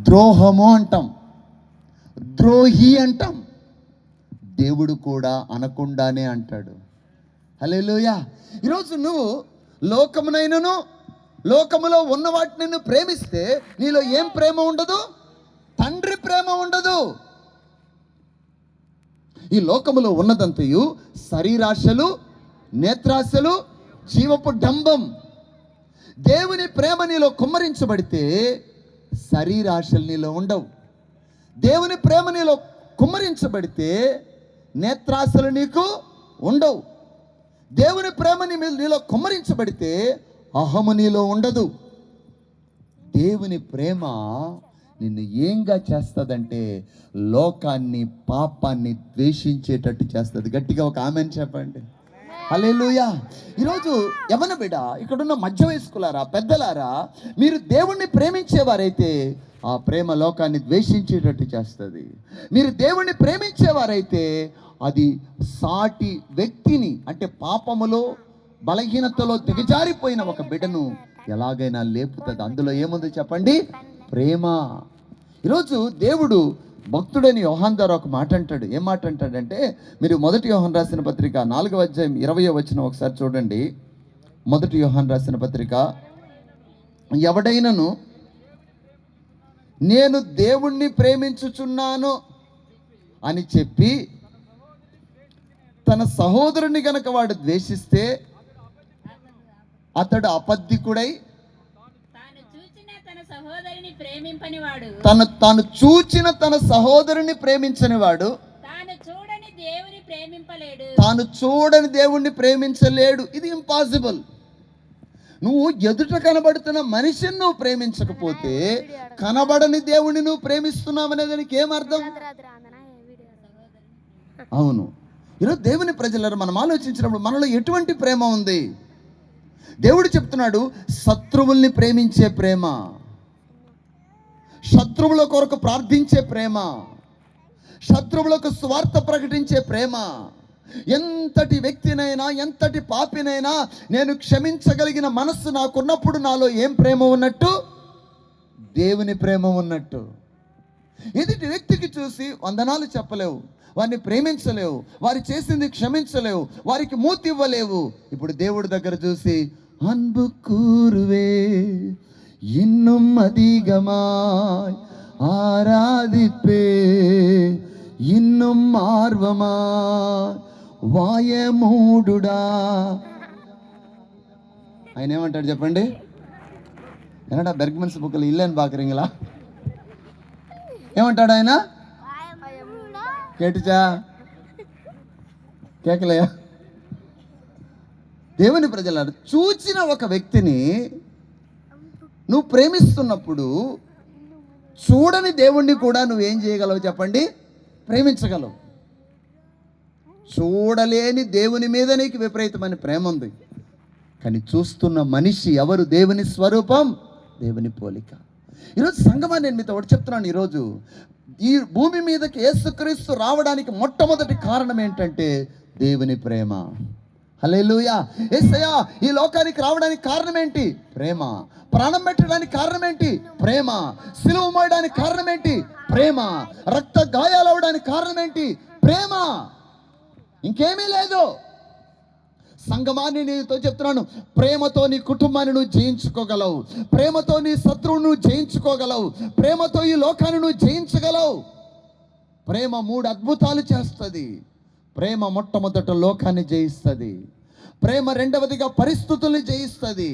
ద్రోహము అంటాం, ద్రోహి అంటాం. దేవుడు కూడా అనకుండానే అంటాడు. హల్లెలూయా. ఈరోజు నువ్వు లోకమునైనను లోకములో ఉన్న వాటిని ప్రేమిస్తే నీలో ఏం ప్రేమ ఉండదు? తండ్రి ప్రేమ ఉండదు. ఈ లోకములో ఉన్నదంతయు శరీరాశలు, నేత్రాశలు, జీవపు డంబం. దేవుని ప్రేమ నీలో కుమ్మరించబడితే శరీరాశలు నీలో ఉండవు. దేవుని ప్రేమ నీలో కుమ్మరించబడితే నేత్రాశలు నీకు ఉండవు. దేవుని ప్రేమ నీలో కుమ్మరించబడితే అహము నీలో ఉండదు. దేవుని ప్రేమ నిన్ను ఏంగా చేస్తుందంటే లోకాన్ని, పాపాన్ని ద్వేషించేటట్టు చేస్తుంది. గట్టిగా ఒక ఆమెన్ చెప్పండి. హల్లెలూయా. ఈరోజు యవన బిడ్డ, ఇక్కడున్న మధ్య వయస్కులారా, పెద్దలారా, మీరు దేవుణ్ణి ప్రేమించేవారైతే ఆ ప్రేమ లోకాన్ని ద్వేషించేటట్టు చేస్తుంది. మీరు దేవుణ్ణి ప్రేమించేవారైతే అది సాటి వ్యక్తిని, అంటే పాపములో, బలహీనతలో దిగజారిపోయిన ఒక బిడ్డను ఎలాగైనా లేపుతుంది. అందులో ఏముంది చెప్పండి? ప్రేమ. ఈరోజు దేవుడు భక్తుడని యోహాన్ ద్వారా ఒక మాట అంటాడు. ఏం మాట అంటాడంటే, మీరు మొదటి యోహాన్ రాసిన పత్రిక 4వ అధ్యాయం 20వ వచనం ఒకసారి చూడండి. మొదటి యోహాన్ రాసిన పత్రిక, ఎవడైనను నేను దేవుణ్ణి ప్రేమించుచున్నాను అని చెప్పి తన సహోదరుని గనక వాడు ద్వేషిస్తే అతడు అబద్ధికుడై తాను చూచిన తన సహోదరుని ప్రేమించని వాడు తాను చూడని దేవుణ్ణి ప్రేమించలేడు. ఇది ఇంపాసిబుల్. నువ్వు ఎదుట కనబడుతున్న మనిషిని నువ్వు ప్రేమించకపోతే కనబడని దేవుణ్ణి నువ్వు ప్రేమిస్తున్నావు అనేది దానికి ఏమర్థం? అవును. ఈరోజు దేవుని ప్రజలను మనం ఆలోచించినప్పుడు మనలో ఎటువంటి ప్రేమ ఉంది? దేవుడు చెప్తున్నాడు, శత్రువుల్ని ప్రేమించే ప్రేమ, శత్రువుల కొరకు ప్రార్థించే ప్రేమ, శత్రువులకు స్వార్థ ప్రకటించే ప్రేమ. ఎంతటి వ్యక్తినైనా, ఎంతటి పాపినైనా నేను క్షమించగలిగిన మనస్సు నాకున్నప్పుడు నాలో ఏం ప్రేమ ఉన్నట్టు? దేవుని ప్రేమ ఉన్నట్టు. ఎదుటి వ్యక్తికి చూసి వందనాలు చెప్పలేవు, వారిని ప్రేమించలేవు, వారు చేసింది క్షమించలేవు, వారికి మూతి ఇవ్వలేవు. ఇప్పుడు దేవుడి దగ్గర చూసి అన్బు కూరువే இன்னும் அதிகமாய் ஆராதிப்பே இன்னும் ஆர்வமாய் వాయ మూడుడా. ఆయన ఏమంటాడు చెప్పండి? ఏమంటా బెర్గ్మన్స్ బుక్లు ఇల్లేని బాకరింగలా ఏమంటాడు ఆయన? కేటిచా కేకలయ్యా. దేవుని ప్రజలారు, చూచిన ఒక వ్యక్తిని నువ్వు ప్రేమిస్తున్నప్పుడు చూడని దేవుణ్ణి కూడా నువ్వేం చేయగలవు చెప్పండి? ప్రేమించగలవు. చూడలేని దేవుని మీద నీకు విపరీతమైన ప్రేమ ఉంది, కానీ చూస్తున్న మనిషి ఎవరు? దేవుని స్వరూపం, దేవుని పోలిక. ఈరోజు సంగమా, నేను మీతో ఒకటి చెప్తున్నాను. ఈరోజు ఈ భూమి మీదకి యేసుక్రీస్తు రావడానికి మొట్టమొదటి కారణం ఏంటంటే దేవుని ప్రేమ. హల్లెలూయా. యేసయ్య ఈ లోకానికి రావడానికి కారణం ఏంటి? ప్రేమ. ప్రాణం పెట్టడానికి కారణం ఏంటి? ప్రేమ. సిలువ మోయడానికి కారణం ఏంటి? ప్రేమ. రక్త గాయాలు అవడానికి కారణం ఏంటి? ప్రేమ. ఇంకేమీ లేదు. సంగమాన్ని నీతో చెప్తున్నాను, ప్రేమతో నీ కుటుంబాన్ని నువ్వు జయించుకోగలవు, ప్రేమతో నీ శత్రువును నువ్వు జయించుకోగలవు, ప్రేమతో ఈ లోకాన్ని నువ్వు జయించగలవు. ప్రేమ 3 అద్భుతాలు చేస్తుంది. ప్రేమ మొట్టమొదట లోకాన్ని జయిస్తుంది, ప్రేమ రెండవదిగా పరిస్థితుల్ని జయిస్తుంది,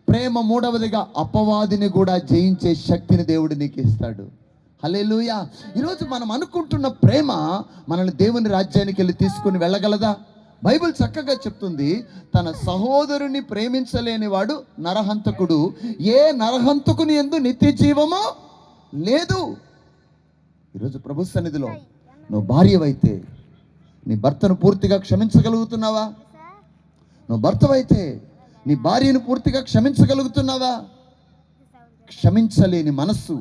ప్రేమ మూడవదిగా అపవాదిని కూడా జయించే శక్తిని దేవుడు నీకు ఇస్తాడు. హల్లెలూయా. ఈరోజు మనం అనుకుంటున్న ప్రేమ మనల్ని దేవుని రాజ్యానికి వెళ్ళి తీసుకుని వెళ్ళగలదా? బైబిల్ చక్కగా చెప్తుంది, తన సహోదరుని ప్రేమించలేని వాడు నరహంతకుడు, ఏ నరహంతకుని యందు నిత్య జీవము లేదు. ఈరోజు ప్రభు సన్నిధిలో నువ్వు భార్యవైతే నీ భర్తను పూర్తిగా క్షమించగలుగుతున్నావా? నువ్వు భర్తవైతే నీ భార్యను పూర్తిగా క్షమించగలుగుతున్నావా? క్షమించలేని మనస్సు,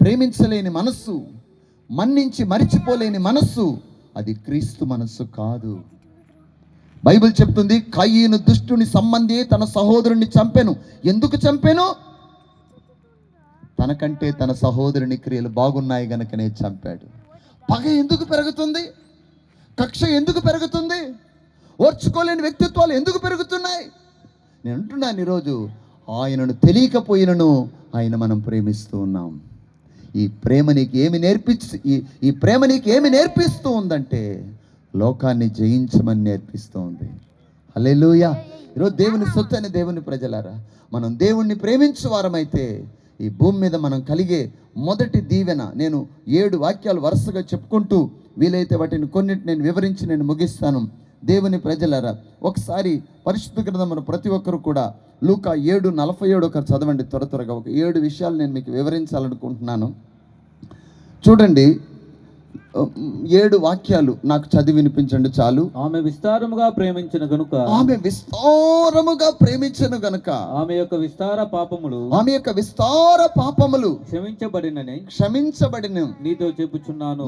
ప్రేమించలేని మనస్సు, మన్నించి మరిచిపోలేని మనస్సు, అది క్రీస్తు మనస్సు కాదు. బైబిల్ చెప్తుంది, కయీను దుష్టుని సంబంధి తన సహోదరుని చంపెను. ఎందుకు చంపెను? తనకంటే తన సహోదరుని క్రియలు బాగున్నాయి గనుకనే చంపాడు. పగ ఎందుకు పెరుగుతుంది? కక్ష ఎందుకు పెరుగుతుంది? ఓర్చుకోలేని వ్యక్తిత్వాలు ఎందుకు పెరుగుతున్నాయి? నేను అంటున్నాను, ఈరోజు ఆయనను తెలియకపోయినను ఆయన మనం ప్రేమిస్తూ ఉన్నాం. ఈ ప్రేమ నీకు ఏమి ఈ ప్రేమ నీకు ఏమి నేర్పిస్తూ ఉందంటే లోకాన్ని జయించమని నేర్పిస్తూ ఉంది. హల్లెలూయా. ఈరోజు దేవుని సొత్తు అని దేవుని ప్రజలారా, మనం దేవుణ్ణి ప్రేమించే వారమైతే ఈ భూమి మీద మనం కలిగే మొదటి దీవెన, నేను 7 వాక్యాలు వరుసగా చెప్పుకుంటూ వీలైతే వాటిని కొన్నిటి నేను వివరించి నేను ముగిస్తాను. దేవుని ప్రజలారా, ఒకసారి పరిశుద్ధ గ్రంథమును ప్రతి ఒక్కరు కూడా లూకా 7:47 ఒకరు చదవండి త్వరగా. ఒక 7 విషయాలు నేను మీకు వివరించాలనుకుంటున్నాను. చూడండి, 7 వాక్యాలు నాకు చదివి వినిపించండి చాలు. ఆమె విస్తారముగా ప్రేమించిన గనుక ఆమె విస్తారముగా ప్రేమించను గనుక ఆమె యొక్క విస్తార పాపములు ఆమె యొక్క విస్తార పాపములు క్షమించబడిన నీతో చెప్పుచున్నాను.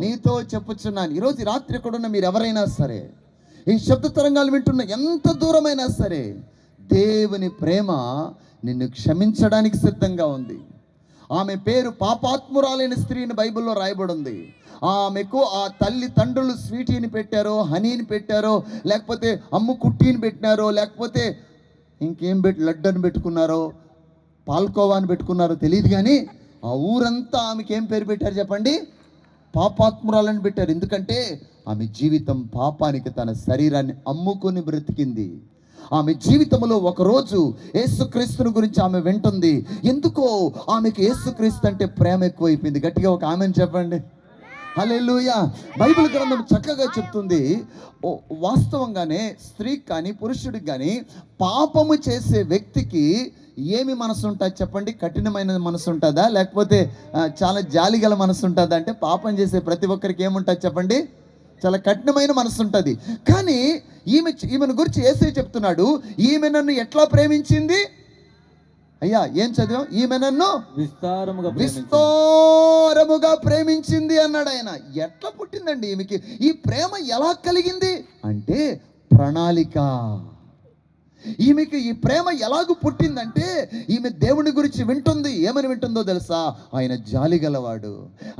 ఈరోజు ఈ రాత్రి ఎక్కడున్న మీరు ఎవరైనా సరే, ఈ శబ్ద తరంగాలు వింటున్న ఎంత దూరమైనా సరే, దేవుని ప్రేమ నిన్ను క్షమించడానికి సిద్ధంగా ఉంది. ఆమె పేరు పాపాత్మురాలైన స్త్రీని బైబిల్లో రాయబడి ఉంది. ఆమెకు ఆ తల్లి తండ్రులు స్వీటీని పెట్టారో, హనీని పెట్టారో, లేకపోతే అమ్ము కుట్టీని పెట్టినారో, లేకపోతే ఇంకేం లడ్డని పెట్టుకున్నారో, పాల్కోవాని పెట్టుకున్నారో తెలియదు, కానీ ఆ ఊరంతా ఆమెకి ఏం పేరు పెట్టారు చెప్పండి? పాపాత్మురాలని పెట్టారు. ఎందుకంటే ఆమె జీవితం పాపానికి తన శరీరాన్ని అమ్ముకొని బ్రతికింది. ఆమె జీవితంలో ఒకరోజు యేసుక్రీస్తుని గురించి ఆమె వింటుంది. ఎందుకో ఆమెకు యేసుక్రీస్తు అంటే ప్రేమ ఎక్కువైపోయింది. గట్టిగా ఒక ఆమెను చెప్పండి. హల్లెలూయా. బైబిల్ గ్రంథం చక్కగా చెప్తుంది, వాస్తవంగానే స్త్రీకి కానీ పురుషుడికి కానీ పాపము చేసే వ్యక్తికి ఏమి మనసు ఉంటుంది చెప్పండి? కఠినమైన మనసు ఉంటుందా, లేకపోతే చాలా జాలిగల మనసు ఉంటుందా? అంటే పాపం చేసే ప్రతి ఒక్కరికి ఏముంటుంది చెప్పండి? చాలా కఠినమైన మనసు ఉంటుంది. కానీ ఈమెను గురించి యేసయ్య చెప్తున్నాడు, ఈమె నన్ను ఎట్లా ప్రేమించింది? అయ్యా ఏం చదివాం? ఈమె నన్ను విస్తారముగా ప్రేమించింది అన్నాడు ఆయన. ఎట్లా పుట్టిందండి ఈమెకి ఈ ప్రేమ? ఎలా కలిగింది అంటే ప్రణాళిక. ఈమెకి ఈ ప్రేమ ఎలాగూ పుట్టిందంటే, ఈమె దేవుని గురించి వింటుంది. ఏమని వింటుందో తెలుసా? ఆయన జాలి గలవాడు,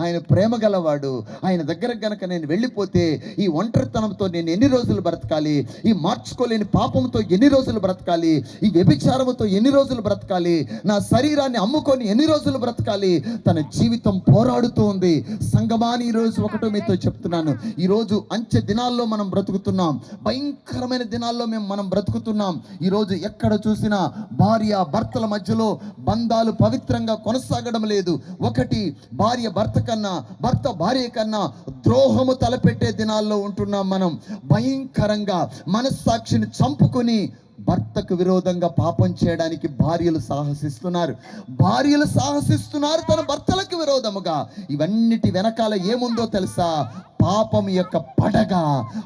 ఆయన ప్రేమ గలవాడు, ఆయన దగ్గరకు గనక నేను వెళ్ళిపోతే ఈ ఒంటరితనంతో నేను ఎన్ని రోజులు బ్రతకాలి, ఈ మార్చుకోలేని పాపంతో ఎన్ని రోజులు బ్రతకాలి, ఈ వ్యభిచారముతో ఎన్ని రోజులు బ్రతకాలి, నా శరీరాన్ని అమ్ముకొని ఎన్ని రోజులు బ్రతకాలి. తన జీవితం పోరాడుతూ ఉంది. సంగమాని ఈరోజు ఒకటో మీతో చెప్తున్నాను, ఈరోజు అంచె దినాల్లో మనం బ్రతుకుతున్నాం. భయంకరమైన దినాల్లో మనం బ్రతుకుతున్నాం. ఈరోజు ఎక్కడ చూసినా భార్య భర్తల మధ్యలో బంధాలు పవిత్రంగా కొనసాగడం లేదు. ఒకటి, భార్య భర్త కన్నా, భర్త భార్య కన్నా ద్రోహము తలపెట్టే దినాల్లో ఉంటున్నాం మనం. భయంకరంగా మనస్సాక్షిని చంపుకొని భర్తకు విరోధంగా పాపం చేయడానికి భార్యలు సాహసిస్తున్నారు తన భర్తలకు విరోధముగా. ఇవన్నిటి వెనకాల ఏముందో తెలుసా? పాపం యొక్క పడగ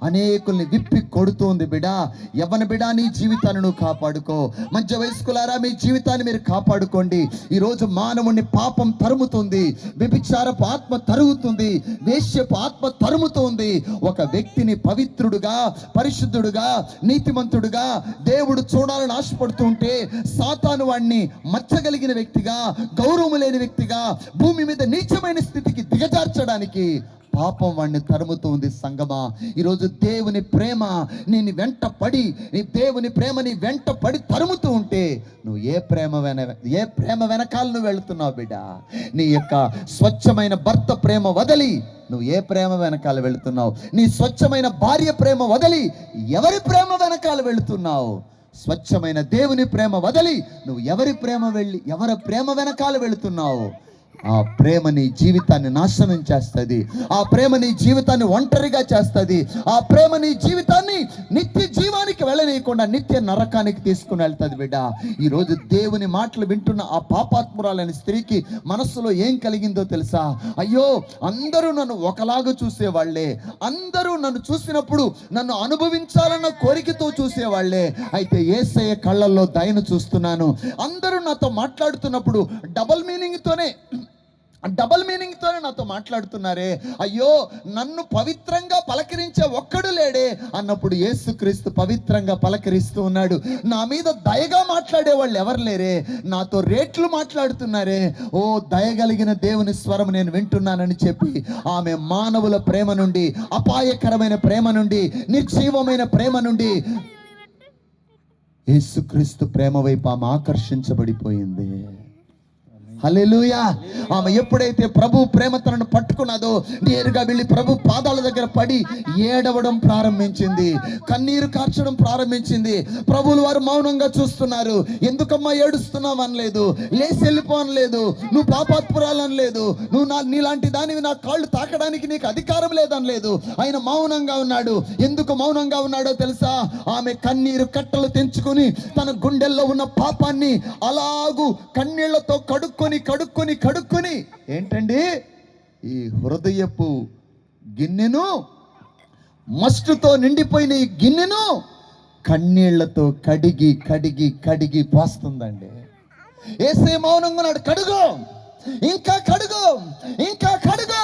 అనేకుల్ని విప్పి కొడుతుంది. బిడా, యవ్వన బిడా, నీ జీవితాన్ని నువ్వు కాపాడుకో. మధ్య వయస్కులారా, మీ జీవితాన్ని మీరు కాపాడుకోండి. ఈరోజు మానవుణ్ణి పాపం తరుముతుంది, వ్యభిచారపు ఆత్మ తరుగుతుంది, వేశ్యపు ఆత్మ తరుముతుంది. ఒక వ్యక్తిని పవిత్రుడుగా, పరిశుద్ధుడుగా, నీతిమంతుడుగా దేవుడు చూడాలని ఆశపడుతూ ఉంటే, సాతాను వాణ్ణి మచ్చగలిగిన వ్యక్తిగా, గౌరవం లేని వ్యక్తిగా, భూమి మీద నీచమైన స్థితికి దిగజార్చడానికి పాపం వాడిని తరుముతుంది. సంగమా, ఈరోజు దేవుని ప్రేమ నేను వెంట పడి, దేవుని ప్రేమ నీ వెంట పడి తరుముతూ ఉంటే, నువ్వు ఏ ప్రేమ వెనకాల నువ్వు వెళుతున్నావు బిడ్డ? నీ యొక్క స్వచ్ఛమైన భర్త ప్రేమ వదలి నువ్వు ఏ ప్రేమ వెనకాల వెళుతున్నావు? నీ స్వచ్ఛమైన భార్య ప్రేమ వదలి ఎవరి ప్రేమ వెనకాల వెళుతున్నావు? స్వచ్ఛమైన దేవుని ప్రేమ వదలి నువ్వు ఎవరి ప్రేమ వెనకాల వెళుతున్నావు? ఆ ప్రేమ నీ జీవితాన్ని నాశనం చేస్తుంది. ఆ ప్రేమ నీ జీవితాన్ని ఒంటరిగా చేస్తుంది. ఆ ప్రేమ నీ జీవితాన్ని నిత్య జీవానికి వెళ్ళనీయకుండా నిత్య నరకానికి తీసుకుని వెళ్తుంది బిడ్డ. ఈరోజు దేవుని మాటలు వింటున్న ఆ పాపాత్మురాలైన స్త్రీకి మనస్సులో ఏం కలిగిందో తెలుసా? అయ్యో, అందరూ నన్ను ఒకలాగా చూసేవాళ్లే, అందరూ నన్ను చూసినప్పుడు నన్ను అనుభవించాలన్న కోరికతో చూసేవాళ్లే. అయితే యేసయ్య కళ్ళల్లో దయను చూస్తున్నాను. అందరూ నాతో మాట్లాడుతున్నప్పుడు డబల్ మీనింగ్తోనే నాతో మాట్లాడుతున్నారే. అయ్యో, నన్ను పవిత్రంగా పలకరించే ఒక్కడు లేడే అన్నప్పుడు యేసుక్రీస్తు పవిత్రంగా పలకరిస్తూ ఉన్నాడు. నా మీద దయగా మాట్లాడే వాళ్ళు ఎవరు లేరే, నాతో రేట్లు మాట్లాడుతున్నారే. ఓ, దయగలిగిన దేవుని స్వరం నేను వింటున్నానని చెప్పి ఆమె మానవుల ప్రేమ నుండి, అపాయకరమైన ప్రేమ నుండి, నిర్జీవమైన ప్రేమ నుండి యేసుక్రీస్తు ప్రేమ వైపు ఆమె ఆకర్షించబడిపోయింది. హల్లెలూయా. ఆమె ఎప్పుడైతే ప్రభు ప్రేమ తనను పట్టుకున్నదో, నేరుగా వెళ్ళి ప్రభు పాదాల దగ్గర పడి ఏడవడం ప్రారంభించింది, కన్నీరు కార్చడం ప్రారంభించింది. ప్రభువులు వారు మౌనంగా చూస్తున్నారు. ఎందుకమ్మా ఏడుస్తున్నావు అనలేదు, లేచి వెళ్ళిపోనలేదు, నువ్వు పాపాత్పురాలు అనలేదు, నువ్వు నీలాంటి దానివి నా కాళ్ళు తాకడానికి నీకు అధికారం లేదనలేదు. ఆయన మౌనంగా ఉన్నాడు. ఎందుకు మౌనంగా ఉన్నాడో తెలుసా? ఆమె కన్నీరు కట్టలు తెంచుకొని తన గుండెల్లో ఉన్న పాపాన్ని అలాగూ కన్నీళ్లతో కడుక్కొని ఏంటండి ఈ హృదయపు గిన్నెను, మస్టుతో నిండిపోయిన ఈ గిన్నెను కన్నీళ్లతో కడిగి కడిగి కడిగి పోస్తుందండి. యేసే మౌనంగా ఉన్నాడు. కడుగు, ఇంకా కడుగు, ఇంకా కడుగు,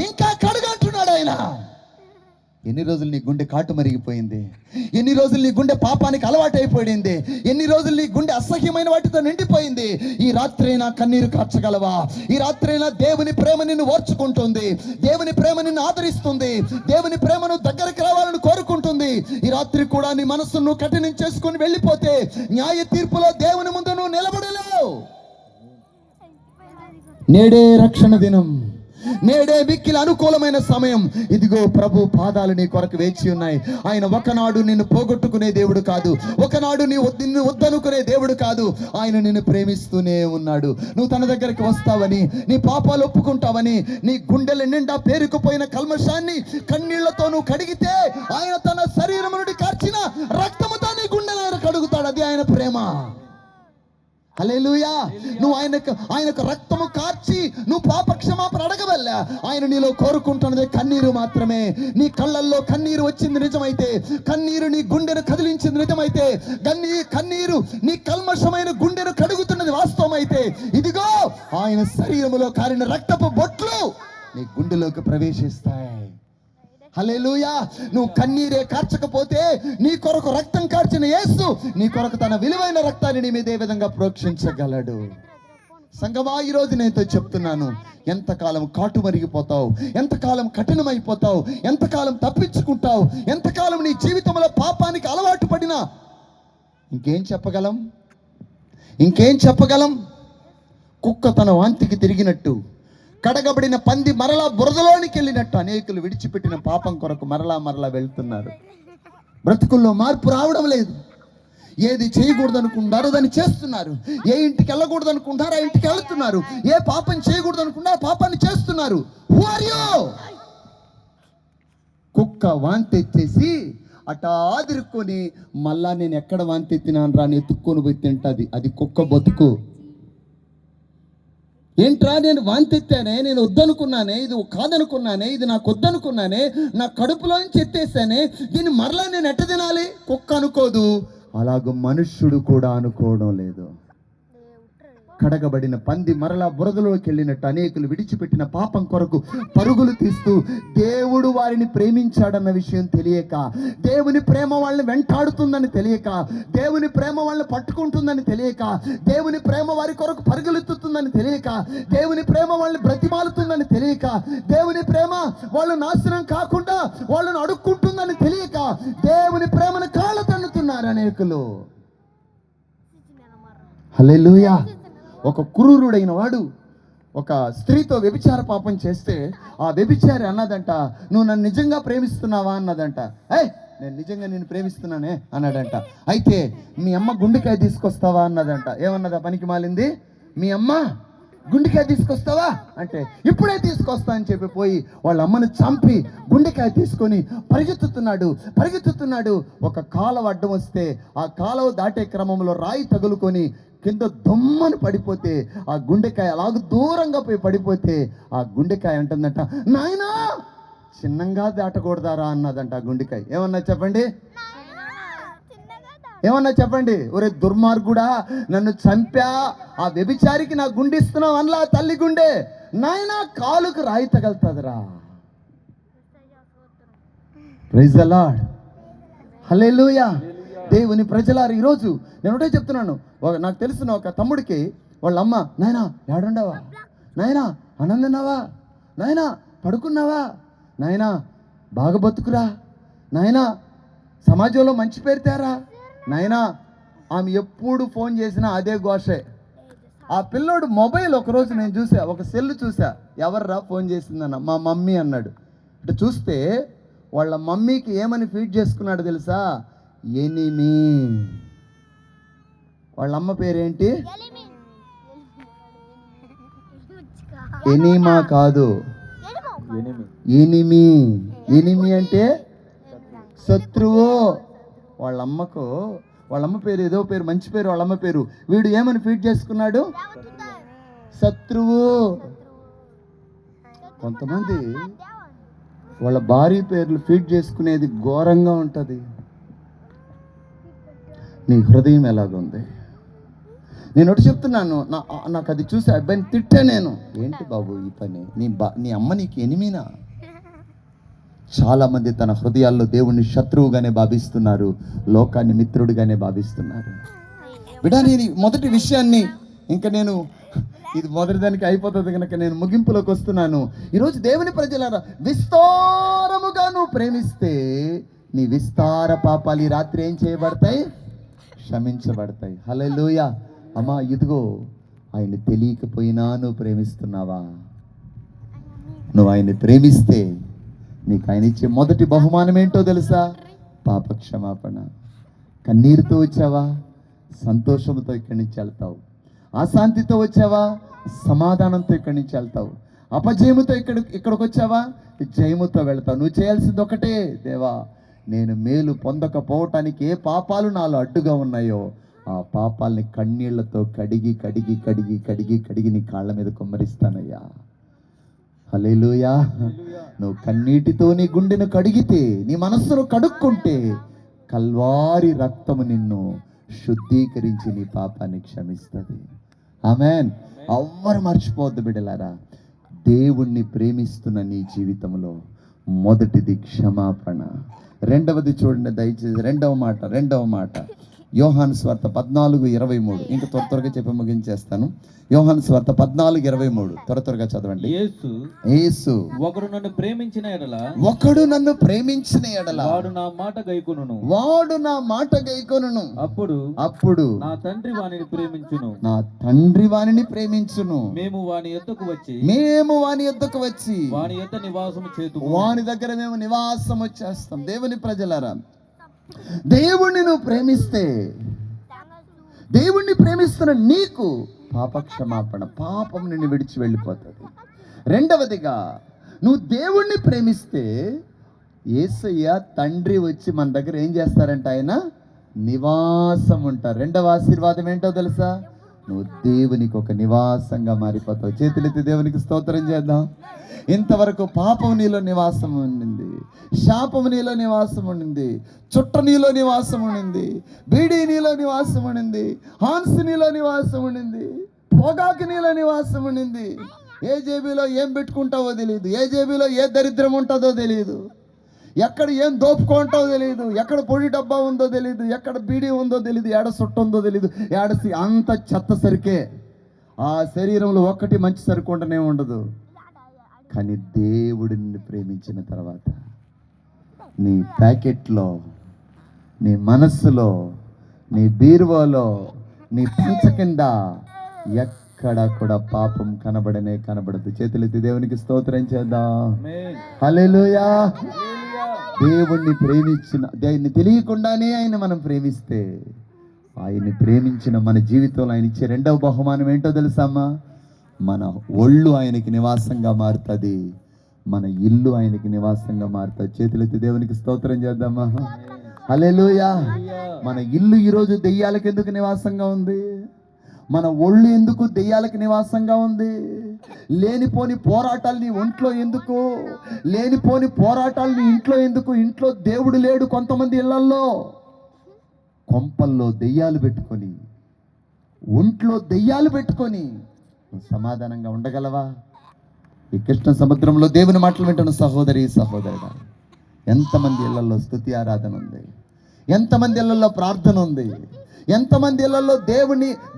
ఇంకా కడుగు అంటున్నాడు ఆయన. ఎన్ని రోజులు నీ గుండె కాటు మరిగిపోయింది? ఎన్ని రోజులు నీ గుండె పాపానికి అలవాటు అయిపోయింది? ఎన్ని రోజులు నీ గుండె అసహ్యమైన వాటితో నిండిపోయింది? ఈ రాత్రైనా కన్నీరు కార్చగలవా? ఈ రాత్రైనా దేవుని ప్రేమ నిన్ను ఓర్చుకుంటుంది, దేవుని ప్రేమ నిన్ను ఆదరిస్తుంది, దేవుని ప్రేమను దగ్గరికి రావాలని కోరుకుంటుంది. ఈ రాత్రి కూడా నీ మనస్సును కఠినం చేసుకుని వెళ్ళిపోతే న్యాయ తీర్పులో దేవుని ముందు నువ్వు నిలబడలేవు. నేడే రక్షణ దినం, నేడే మిక్కిలి అనుకూలమైన సమయం. ఇదిగో ప్రభు పాదాలు నీ కొరకు వేచి ఉన్నాయి. ఆయన ఒకనాడు నిన్ను పోగొట్టుకునే దేవుడు కాదు, ఒకనాడు నిన్ను వద్దనుకునే దేవుడు కాదు. ఆయన నిన్ను ప్రేమిస్తూనే ఉన్నాడు. నువ్వు తన దగ్గరికి వస్తావని, నీ పాపాలు ఒప్పుకుంటావని, నీ గుండెల నిండా పేరుకుపోయిన కల్మషాన్ని కన్నీళ్లతో నువ్వు కడిగితే ఆయన తన శరీరం నుండి కార్చిన రక్తముతో నీ గుండెను ఆయన కడుగుతాడు. అది ఆయన ప్రేమ. హల్లెలూయా. నువ్వు ఆయనకు రక్తము కార్చి నువ్వు పాప క్షమాపణ అడగవల్ల ఆయన నీలో కోరుకుంటున్నదే కన్నీరు మాత్రమే. నీ కళ్ళల్లో కన్నీరు వచ్చింది నిజమైతే, కన్నీరు నీ గుండెను కదిలించింది నిజమైతే, కన్నీరు నీ కల్మషమైన గుండెను కడుగుతున్నది వాస్తవమైతే, ఇదిగో ఆయన శరీరములో కారిన రక్తపు బొట్లు నీ గుండెలోకి ప్రవేశిస్తాయి. హల్లెలూయా. నువ్వు కన్నీరే కార్చకపోతే నీ కొరకు రక్తం కార్చిన యేసు నీ కొరకు తన విలువైన రక్తాన్ని నీ మీద ఏ విధంగా ప్రోక్షించగలడు? సంగమా, ఈరోజు నేను చెప్తున్నాను, ఎంతకాలం కాటు మరిగిపోతావు, ఎంతకాలం కఠినమైపోతావు, ఎంతకాలం తప్పించుకుంటావు, ఎంతకాలం నీ జీవితంలో పాపానికి అలవాటు పడినా ఇంకేం చెప్పగలం? ఇంకేం చెప్పగలం? కుక్క తన వాంతికి తిరిగినట్టు, కడగబడిన పంది మరలా బురదలోనికి వెళ్ళినట్టు అనేకులు విడిచిపెట్టిన పాపం కొరకు మరలా మరలా వెళ్తున్నారు. బ్రతుకుల్లో మార్పు రావడం లేదు. ఏది చేయకూడదు అనుకుంటారో దాన్ని చేస్తున్నారు. ఏ ఇంటికి వెళ్ళకూడదు అనుకుంటారో ఆ ఇంటికి వెళ్తున్నారు. ఏ పాపం చేయకూడదు అనుకుంటారో ఆ పాపాన్ని చేస్తున్నారు. Who are you? కుక్క వాంతి ఎత్తేసి అటా ఆదిరుక్కొని మళ్ళా నేను ఎక్కడ వాంతి ఎత్తినాను రా అని ఎత్తుక్కొని పోయి తింటది. అది కుక్క బతుకు. ఏంట్రా, నేను వాంతి ఎత్తానే, నేను వద్దనుకున్నానే, ఇది కాదనుకున్నానే, ఇది నాకు వద్దనుకున్నానే, నా కడుపులోంచి ఎత్తేసానే, దీన్ని మరలా నేను ఎట్ట తినాలి? కుక్క అనుకోదు, అలాగ మనుష్యుడు కూడా అనుకోవడం లేదు. కడగబడిన పంది మరలా బురదలోకి వెళ్ళినట్టు అనేకులు విడిచిపెట్టిన పాపం కొరకు పరుగులు తీస్తూ దేవుడు వారిని ప్రేమించాడన్న విషయం తెలియక, దేవుని ప్రేమ వాళ్ళని వెంటాడుతుందని తెలియక, దేవుని ప్రేమ వాళ్ళని పట్టుకుంటుందని తెలియక, దేవుని ప్రేమ వారి కొరకు పరుగులెత్తుతుందని తెలియక, దేవుని ప్రేమ వాళ్ళని బ్రతిమాలుతుందని తెలియక, దేవుని ప్రేమ వాళ్ళు నాశనం కాకుండా వాళ్ళని అడుక్కుంటుందని తెలియక దేవుని ప్రేమను కాళ్ళ తన్నుతున్నారు అనేకులు. హల్లెలూయా. ఒక క్రూరుడైన వాడు ఒక స్త్రీతో వ్యభిచార పాపం చేస్తే ఆ వ్యభిచారి అన్నదంట, నువ్వు నన్ను నిజంగా ప్రేమిస్తున్నావా అన్నదంట. నేను నిజంగా నేను ప్రేమిస్తున్నానే అన్నాడంట. అయితే మీ అమ్మ గుండెకాయ తీసుకొస్తావా అన్నదంట. ఏమన్నదా పనికి మాలింది? మీ అమ్మ గుండెకాయ తీసుకొస్తావా అంటే ఇప్పుడే తీసుకొస్తా అని చెప్పి పోయి వాళ్ళ అమ్మను చంపి గుండెకాయ తీసుకొని పరిగెత్తుతున్నాడు. ఒక కాలువ అడ్డం వస్తే ఆ కాలువ దాటే క్రమంలో రాయి తగులుకొని కింద దొమ్మని పడిపోతే ఆ గుండెకాయ అలాగ దూరంగా పోయి పడిపోతే ఆ గుండెకాయ అంటుందంట, నాయనా చిన్నంగా దాటకూడదారా అన్నదంట ఆ గుండెకాయ. ఏమన్నా చెప్పండి, ఏమన్నా చెప్పండి. ఒరే దుర్మార్గుడా, నన్ను చంపా, ఆ వ్యభిచారికి నా గుండె ఇస్తున్నావు అనలా తల్లి గుండె. నాయనా కాలుకు రాయి తగలుతుందిరా. Praise the lord. హల్లెలూయా. దేవుని ప్రజలారు, ఈరోజు నేను ఒకటే చెప్తున్నాను. నాకు తెలిసిన ఒక తమ్ముడికి వాళ్ళ అమ్మ, నాయనా ఏడుండవా, నాయనా అన్నం తిన్నావా, నాయనా పడుకున్నావా, నాయనా బాగా బతుకురా, నాయనా సమాజంలో మంచి పేరు తేరా, నాయనా. ఆమె ఎప్పుడు ఫోన్ చేసినా అదే ఘోషే. ఆ పిల్లోడు మొబైల్ ఒకరోజు నేను చూసా, ఒక సెల్ చూసా. ఎవర్రా ఫోన్ చేసిందన్న, మా మమ్మీ అన్నాడు. ఇటు చూస్తే వాళ్ళ మమ్మీకి ఏమని ఫీడ్ చేసుకున్నాడు తెలుసా? ఎనిమి. వాళ్ళ అమ్మ పేరేంటి? ఎనిమా కాదు, ఎనిమి. ఎనిమి అంటే శత్రువు. వాళ్ళ అమ్మ పేరు ఏదో పేరు, మంచి పేరు వాళ్ళ అమ్మ పేరు. వీడు ఏమని ఫీడ్ చేసుకున్నాడు? శత్రువు. కొంతమంది వాళ్ళ భార్య పేర్లు ఫీడ్ చేసుకునేది ఘోరంగా ఉంటుంది. నీ హృదయం ఎలాగుంది? నేను ఒకటి చెప్తున్నాను, నాకు అది చూసి అబ్బాయిని తిట్టే నేను, ఏంటి బాబు ఈ పని, నీ అమ్మ నీకు ఎనిమినా? చాలామంది తన హృదయాల్లో దేవుణ్ణి శత్రువుగానే భావిస్తున్నారు, లోకాన్ని మిత్రుడిగానే భావిస్తున్నారు. బిడ్డ, నేను మొదటి విషయాన్ని, ఇంకా నేను ఇది మొదటి దానికి అయిపోతుంది కనుక నేను ముగింపులోకి వస్తున్నాను. ఈరోజు దేవుని ప్రజలారా, విస్తారముగా నువ్వు ప్రేమిస్తే నీ విస్తార పాపాలు ఈ రాత్రి ఏం చేయబడతాయి? క్షమించబడతాయి. హల్లెలూయా. అమ్మా, ఇదిగో ఆయన్ని తెలియకపోయినా నువ్వు ప్రేమిస్తున్నావా? నువ్వు ఆయన్ని ప్రేమిస్తే నీకు ఆయన ఇచ్చే మొదటి బహుమానం ఏంటో తెలుసా? పాప క్షమాపణ. కన్నీరుతో వచ్చావా? సంతోషంతో ఇక్కడి నుంచి వెళ్తావు. అశాంతితో వచ్చావా? సమాధానంతో ఇక్కడి నుంచి వెళ్తావు. అపజయముతో ఇక్కడికి వచ్చావా? జయముతో వెళ్తావు. నువ్వు చేయాల్సింది ఒకటే, దేవా, నేను మేలు పొందకపోవటానికి ఏ పాపాలు నాలో అడ్డుగా ఉన్నాయో ఆ పాపాలని కన్నీళ్లతో కడిగి కడిగి కడిగి కడిగి కడిగి నీ కాళ్ళ మీద కుమ్మరిస్తానయ్యా. హల్లెలూయా. నువ్వు కన్నీటితో నీ గుండెను కడిగితే, నీ మనస్సును కడుక్కుంటే, కల్వారి రక్తము నిన్ను శుద్ధీకరించి నీ పాపాన్ని క్షమిస్తుంది. ఆమేన్. ఎవ్వరు మర్చిపోవద్దు బిడ్డలారా, దేవుణ్ణి ప్రేమిస్తున్న నీ జీవితంలో మొదటిది క్షమాపణ. రెండవది చూడండి దయచేసి, రెండవ మాట యోహాను స్వార్త 14:23. ఇంకా త్వరగా చెప్పి ముగించేస్తాను. యోహాను స్వార్త 14:23 త్వరగా చదవండి. యేసు ఒకడు నన్ను ప్రేమించిన ఎడల వాడు నా మాట గైకొనును. అప్పుడు నా తండ్రి వానిని ప్రేమించును. మేము వాని యొద్దకు వచ్చి వాని యొద్ద నివాసము చేతుము. వాని దగ్గర మేము నివాసం వచ్చేస్తాం. దేవుని ప్రజలారా, దేవుణ్ణి నువ్వు ప్రేమిస్తే, దేవుణ్ణి ప్రేమిస్తున్న నీకు పాప క్షమాపణ, పాపం నిన్ను విడిచి వెళ్ళిపోతుంది. రెండవదిగా, నువ్వు దేవుణ్ణి ప్రేమిస్తే యేసయ్య తండ్రి వచ్చి మన దగ్గర ఏం చేస్తారంట? ఆయన నివాసం ఉంటారు. రెండవ ఆశీర్వాదం ఏంటో తెలుసా? నువ్వు దేవునికి ఒక నివాసంగా మారిపోతావు. చేతులెత్తి దేవునికి స్తోత్రం చేద్దాం. ఇంతవరకు పాపం నీలో నివాసం ఉండింది, శాపం నీలో నివాసం ఉండింది, చుట్ట నీలో నివాసం ఉండింది, బీడీ నీలో నివాసం ఉండింది, హాన్స్ నీలో నివాసం ఉండింది, పొగాకు నీలో నివాసం ఉండింది. ఏ జేబీలో ఏం పెట్టుకుంటావో తెలియదు, ఏ జేబీలో ఏ దరిద్రం ఉంటుందో తెలియదు, ఎక్కడ ఏం దోపుకుంటావో తెలియదు, ఎక్కడ పొడి డబ్బా ఉందో తెలియదు, ఎక్కడ బీడీ ఉందో తెలియదు, ఏడ సుట్ట ఉందో తెలియదు, ఏడసి అంత చెత్త సరికే. ఆ శరీరంలో ఒక్కటి మంచి సరుకుంటూనే ఉండదు. కానీ దేవుడిని ప్రేమించిన తర్వాత నీ ప్యాకెట్లో, నీ మనస్సులో, నీ బీరువాలో, నీ పంచ కింద ఎక్కడ కూడా పాపం కనబడదు. చేతులెత్తి దేవునికి స్తోత్రం చేద్దాం. హల్లెలూయా. దేవుణ్ణి దేవుణ్ణి తెలియకుండానే ఆయన మనం ప్రేమిస్తే, ఆయన్ని ప్రేమించిన మన జీవితంలో ఆయన ఇచ్చే రెండవ బహుమానం ఏంటో తెలుసామా? మన ఒళ్ళు ఆయనకి నివాసంగా మారుతుంది, మన ఇల్లు ఆయనకి నివాసంగా మారుతుంది. చేతులెత్తి దేవునికి స్తోత్రం చేద్దామా? హల్లెలూయా. మన ఇల్లు ఈరోజు దెయ్యాలకు ఎందుకు నివాసంగా ఉంది? మన ఒళ్ళు ఎందుకు దెయ్యాలకు నివాసంగా ఉంది? లేనిపోని పోరాటాలు నీ ఒంట్లో ఎందుకు? లేనిపోని పోరాటాలు నీ ఇంట్లో ఎందుకు? ఇంట్లో దేవుడు లేడు. కొంతమంది ఇళ్లల్లో కొంపల్లో దెయ్యాలు పెట్టుకొని, ఒంట్లో దెయ్యాలు పెట్టుకొని నువ్వు సమాధానంగా ఉండగలవా? ఈ కృష్ణ సముద్రంలో దేవుని మాటలు వింటున్న సహోదరి సహోదరుడా, ఎంతమంది ఇళ్లలో స్తుతి ఆరాధన ఉంది, ఎంతమంది ఇళ్లలో ప్రార్థన ఉంది, ఎంతమంది ఇళ్లలో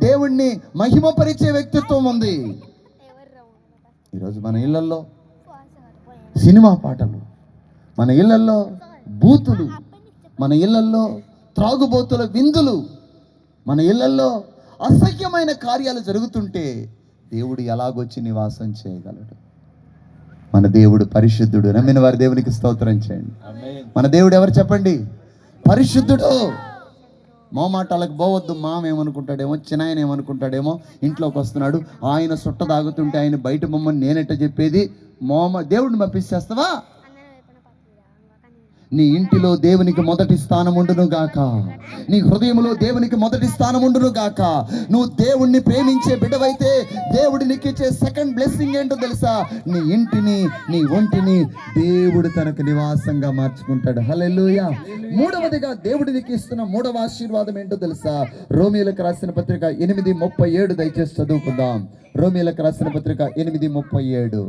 దేవుణ్ణి మహిమపరిచే వ్యక్తిత్వం ఉంది. ఈరోజు మన ఇళ్లలో సినిమా పాటలు, మన ఇళ్లలో బూతులు, మన ఇళ్లలో త్రాగుబోతుల విందులు, మన ఇళ్లలో అసహ్యమైన కార్యాలు జరుగుతుంటే దేవుడు ఎలాగొచ్చి నివాసం చేయగలడు? మన దేవుడు పరిశుద్ధుడు. నమ్మిన వారి దేవునికి స్తోత్రం చేయండి. మన దేవుడు ఎవరు చెప్పండి? పరిశుద్ధుడు. మోమాటాలకు పోవద్దు. మామేమనుకుంటాడేమో, చిన్నాయన ఏమనుకుంటాడేమో, ఇంట్లోకి వస్తున్నాడు, ఆయన సుట్ట తాగుతుంటే ఆయన బయట బొమ్మని నేనెట్ట చెప్పేది? దేవుడిని పంపించేస్తావా? నీ ఇంటిలో దేవునికి మొదటి స్థానం ఉండును గాక. నీ హృదయంలో దేవునికి మొదటి స్థానం ఉండును గాక. నువ్వు దేవుణ్ణి ప్రేమించే బిడ్డవైతే దేవుడు నీకు ఇచ్చే సెకండ్ బ్లెస్సింగ్ ఏంటో తెలుసా? నీ ఇంటిని, నీ ఒంటిని దేవుడు తనకు నివాసంగా మార్చుకుంటాడు. హల్లెలూయా. మూడవదిగా దేవుడు నీకు ఇస్తున్న మూడవ ఆశీర్వాదం ఏంటో తెలుసా? రోమీయులకు రాసిన పత్రిక 8:37 దయచేసి చదువుకుందాం. రోమీయులకు రాసిన పత్రిక 8:37.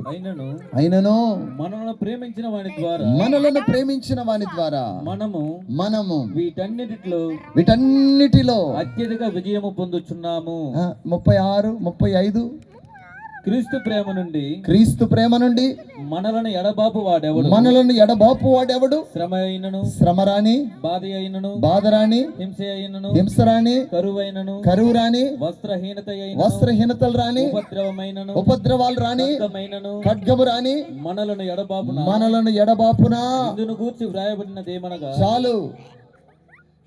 అయినను మనలను ప్రేమించిన వాని ద్వారా మనము వీటన్నిటిలో అత్యధిక విజయము పొందుచున్నాము. 36, 35. క్రీస్తు ప్రేమ నుండి మనలను ఎడబాపు వాడెవడు? శ్రమరాని, బాధరాని, హింసరాని, కరువు రాని, వస్త్రహీనతలు రాని, ఉపద్రవాలు రాని, ఖడ్గము రాని, మనలను ఎడబాపునా ఇందును గూర్చి వ్రాయబడినదేమనగా చాలు.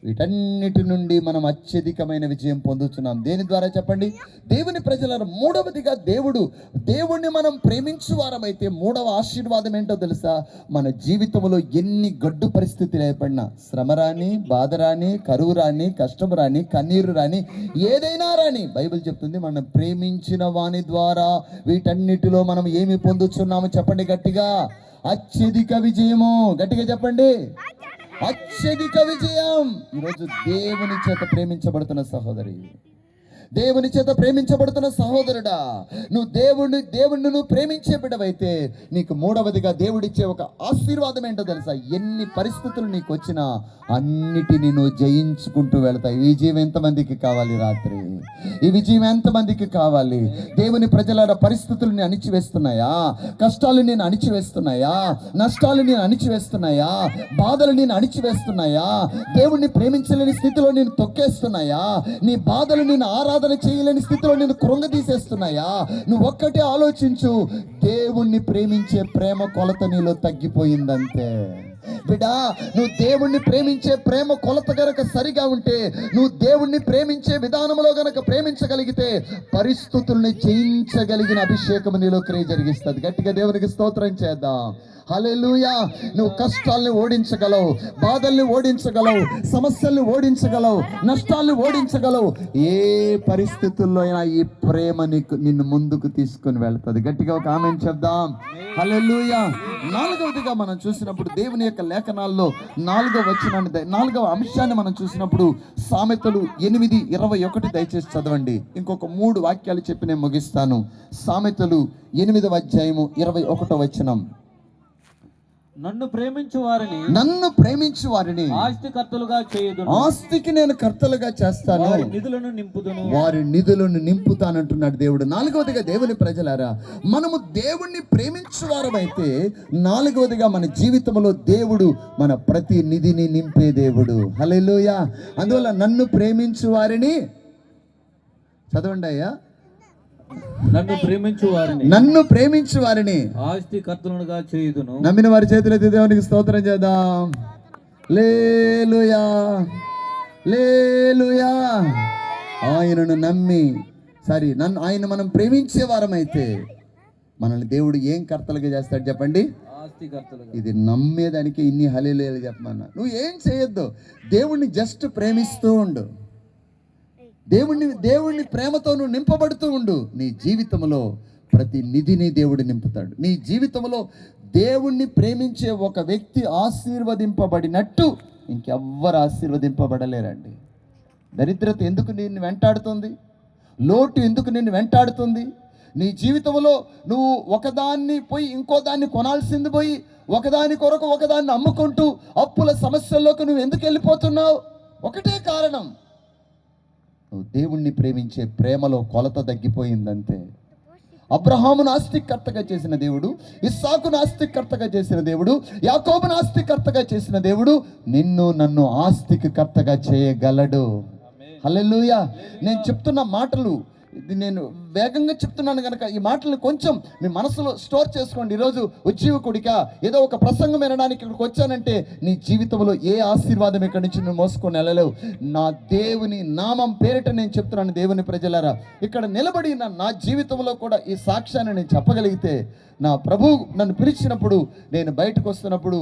వీటన్నిటి నుండి మనం అత్యధికమైన విజయం పొందుతున్నాం. దేని ద్వారా చెప్పండి? దేవుని ప్రజలను. మూడవదిగా దేవుణ్ణి మనం ప్రేమించు వారమైతే మూడవ ఆశీర్వాదం ఏంటో తెలుసా? మన జీవితంలో ఎన్ని గడ్డు పరిస్థితులు ఏర్పడినా, శ్రమ రాని, బాధ రాని, కరువు రాని, కష్టం రాని, కన్నీరు రాని, ఏదైనా రాని, బైబిల్ చెప్తుంది మనం ప్రేమించిన వాని ద్వారా వీటన్నిటిలో మనం ఏమి పొందుతున్నాము? చెప్పండి గట్టిగా. అత్యధిక విజయము. గట్టిగా చెప్పండి. అత్యధిక విజయం. ఈరోజు దేవుని చేత ప్రేమించబడుతున్న సహోదరి, దేవుని చేత ప్రేమించబడుతున్న సహోదరుడా, నువ్వు దేవుణ్ణి నువ్వు ప్రేమించే బిడ్డవైతే నీకు మూడవదిగా దేవుడిచ్చే ఒక ఆశీర్వాదం ఏంటో తెలుసా? ఎన్ని పరిస్థితులు నీకు వచ్చినా అన్నిటినీ నువ్వు జయించుకుంటూ వెళతాయి. ఈ విజయం ఎంతమందికి కావాలి? రాత్రి ఈ విజయం ఎంతమందికి కావాలి? దేవుని ప్రజల పరిస్థితులు నేను అణిచివేస్తున్నాయా? కష్టాలు నేను అణిచివేస్తున్నాయా? నష్టాలు నేను అణిచివేస్తున్నాయా? బాధలు నేను అణిచివేస్తున్నాయా? దేవుణ్ణి ప్రేమించలేని స్థితిలో నేను తొక్కేస్తున్నాయా? నీ బాధలు నేను ఆరాధన చేయలేని స్థితిలో నేను కృంగదీసేస్తున్నాయా? నువ్వు ఒక్కటే ఆలోచించు. దేవుణ్ణి ప్రేమించే ప్రేమ కొలత నీలో తగ్గిపోయిందంతే. బిడ్డా, నువ్వు దేవుణ్ణి ప్రేమించే ప్రేమ కొలత గనక సరిగా ఉంటే, నువ్వు దేవుణ్ణి ప్రేమించే విధానంలో గనక ప్రేమించగలిగితే పరిస్థితుల్ని జయించగలిగిన అభిషేకం నీలో క్రియ జరిగిస్తుంది. గట్టిగా దేవునికి స్తోత్రం చేద్దాం. హల్లెలూయా. నువ్వు కష్టాల్ని ఓడించగలవు, బాధల్ని ఓడించగలవు, సమస్యల్ని ఓడించగలవు, నష్టాల్ని ఓడించగలవు. ఏ పరిస్థితుల్లో అయినా ఈ ప్రేమ నిన్ను ముందుకు తీసుకుని వెళ్తుంది. గట్టిగా ఒక ఆమేన్ చెప్దాం. హల్లెలూయా. నాలుగవదిగా మనం చూసినప్పుడు దేవుని యొక్క లేఖనాల్లో 4వ అంశాన్ని మనం చూసినప్పుడు సామెతలు 8:21 దయచేసి చదవండి. ఇంకొక 3 వాక్యాలు చెప్పి నేను ముగిస్తాను. సామెతలు 8వ అధ్యాయము 21వ వచనం. నన్ను ప్రేమించు వారిని ఆస్తికర్తలుగా చేయుదును. ఆస్తికి నేను కర్తలుగా చేస్తాను, వారి నిధులను నింపుతానంటున్నాడు దేవుడు. నాలుగవదిగా దేవుని ప్రజలారా, మనము దేవుణ్ణి ప్రేమించు వారమైతే నాలుగవదిగా మన జీవితంలో దేవుడు మన ప్రతి నిధిని నింపే దేవుడు. హల్లెలూయా. అందువల్ల నన్ను ప్రేమించు వారిని చదవండి అయ్యా. నన్ను ప్రేమించు వారిని ఆస్తికర్తలుగా చేయుదును. నమ్మిన వారి చేతులెత్తి దేవునికి స్తోత్రం చేద్దాం. హల్లెలూయా, హల్లెలూయా. ఆయనను నమ్మి ఆయన మనం ప్రేమించే వారమైతే మనల్ని దేవుడు ఏం కర్తలుగా చేస్తాడు చెప్పండి? ఆస్తికర్తలుగా. ఇది నమ్మేదానికి ఇన్ని హల్లెలూయాలు చెప్పమన్నా. నువ్వు ఏం చేయొద్దు, దేవుణ్ణి జస్ట్ ప్రేమిస్తూ ఉండు. దేవుణ్ణి ప్రేమతో నువ్వు నింపబడుతూ ఉండు. నీ జీవితంలో ప్రతి నిధిని దేవుడు నింపుతాడు. నీ జీవితంలో దేవుణ్ణి ప్రేమించే ఒక వ్యక్తి ఆశీర్వదింపబడినట్టు ఇంకెవ్వరు ఆశీర్వదింపబడలేరండి. దరిద్రత ఎందుకు నిన్ను వెంటాడుతుంది? లోటు ఎందుకు నిన్ను వెంటాడుతుంది? నీ జీవితంలో నువ్వు ఒకదాన్ని పోయి ఇంకో దాన్ని కొనాల్సింది పోయి ఒకదాని కొరకు ఒకదాన్ని అమ్ముకుంటూ అప్పుల సమస్యల్లోకి నువ్వు ఎందుకు వెళ్ళిపోతున్నావు? ఒకటే కారణం, నువ్వు దేవుణ్ణి ప్రేమించే ప్రేమలో కొలత తగ్గిపోయిందంతే. అబ్రహామును ఆస్తికర్తగా చేసిన దేవుడు, ఇస్సాకును ఆస్తికర్తగా చేసిన దేవుడు, యాకోబును ఆస్తికర్తగా చేసిన దేవుడు నిన్ను నన్ను ఆస్తికర్తగా చేయగలడు. హల్లెలూయా. నేను చెప్తున్న మాటలు ఇది నేను వేగంగా చెప్తున్నాను కనుక ఈ మాటలను కొంచెం మీ మనసులో స్టోర్ చేసుకోండి. ఈరోజు ఉజ్జీవకుడిగా ఏదో ఒక ప్రసంగం వినడానికి ఇక్కడికి వచ్చానంటే నీ జీవితంలో ఏ ఆశీర్వాదం ఇక్కడి నుంచి నువ్వు మోసుకొని వెళ్ళలేవు. నా దేవుని నామం పేరిట నేను చెప్తున్నాను దేవుని ప్రజలారా, ఇక్కడ నిలబడి నా జీవితంలో కూడా ఈ సాక్ష్యాన్ని నేను చెప్పగలిగితే, నా ప్రభు నన్ను పిలిచినప్పుడు నేను బయటకు వస్తున్నప్పుడు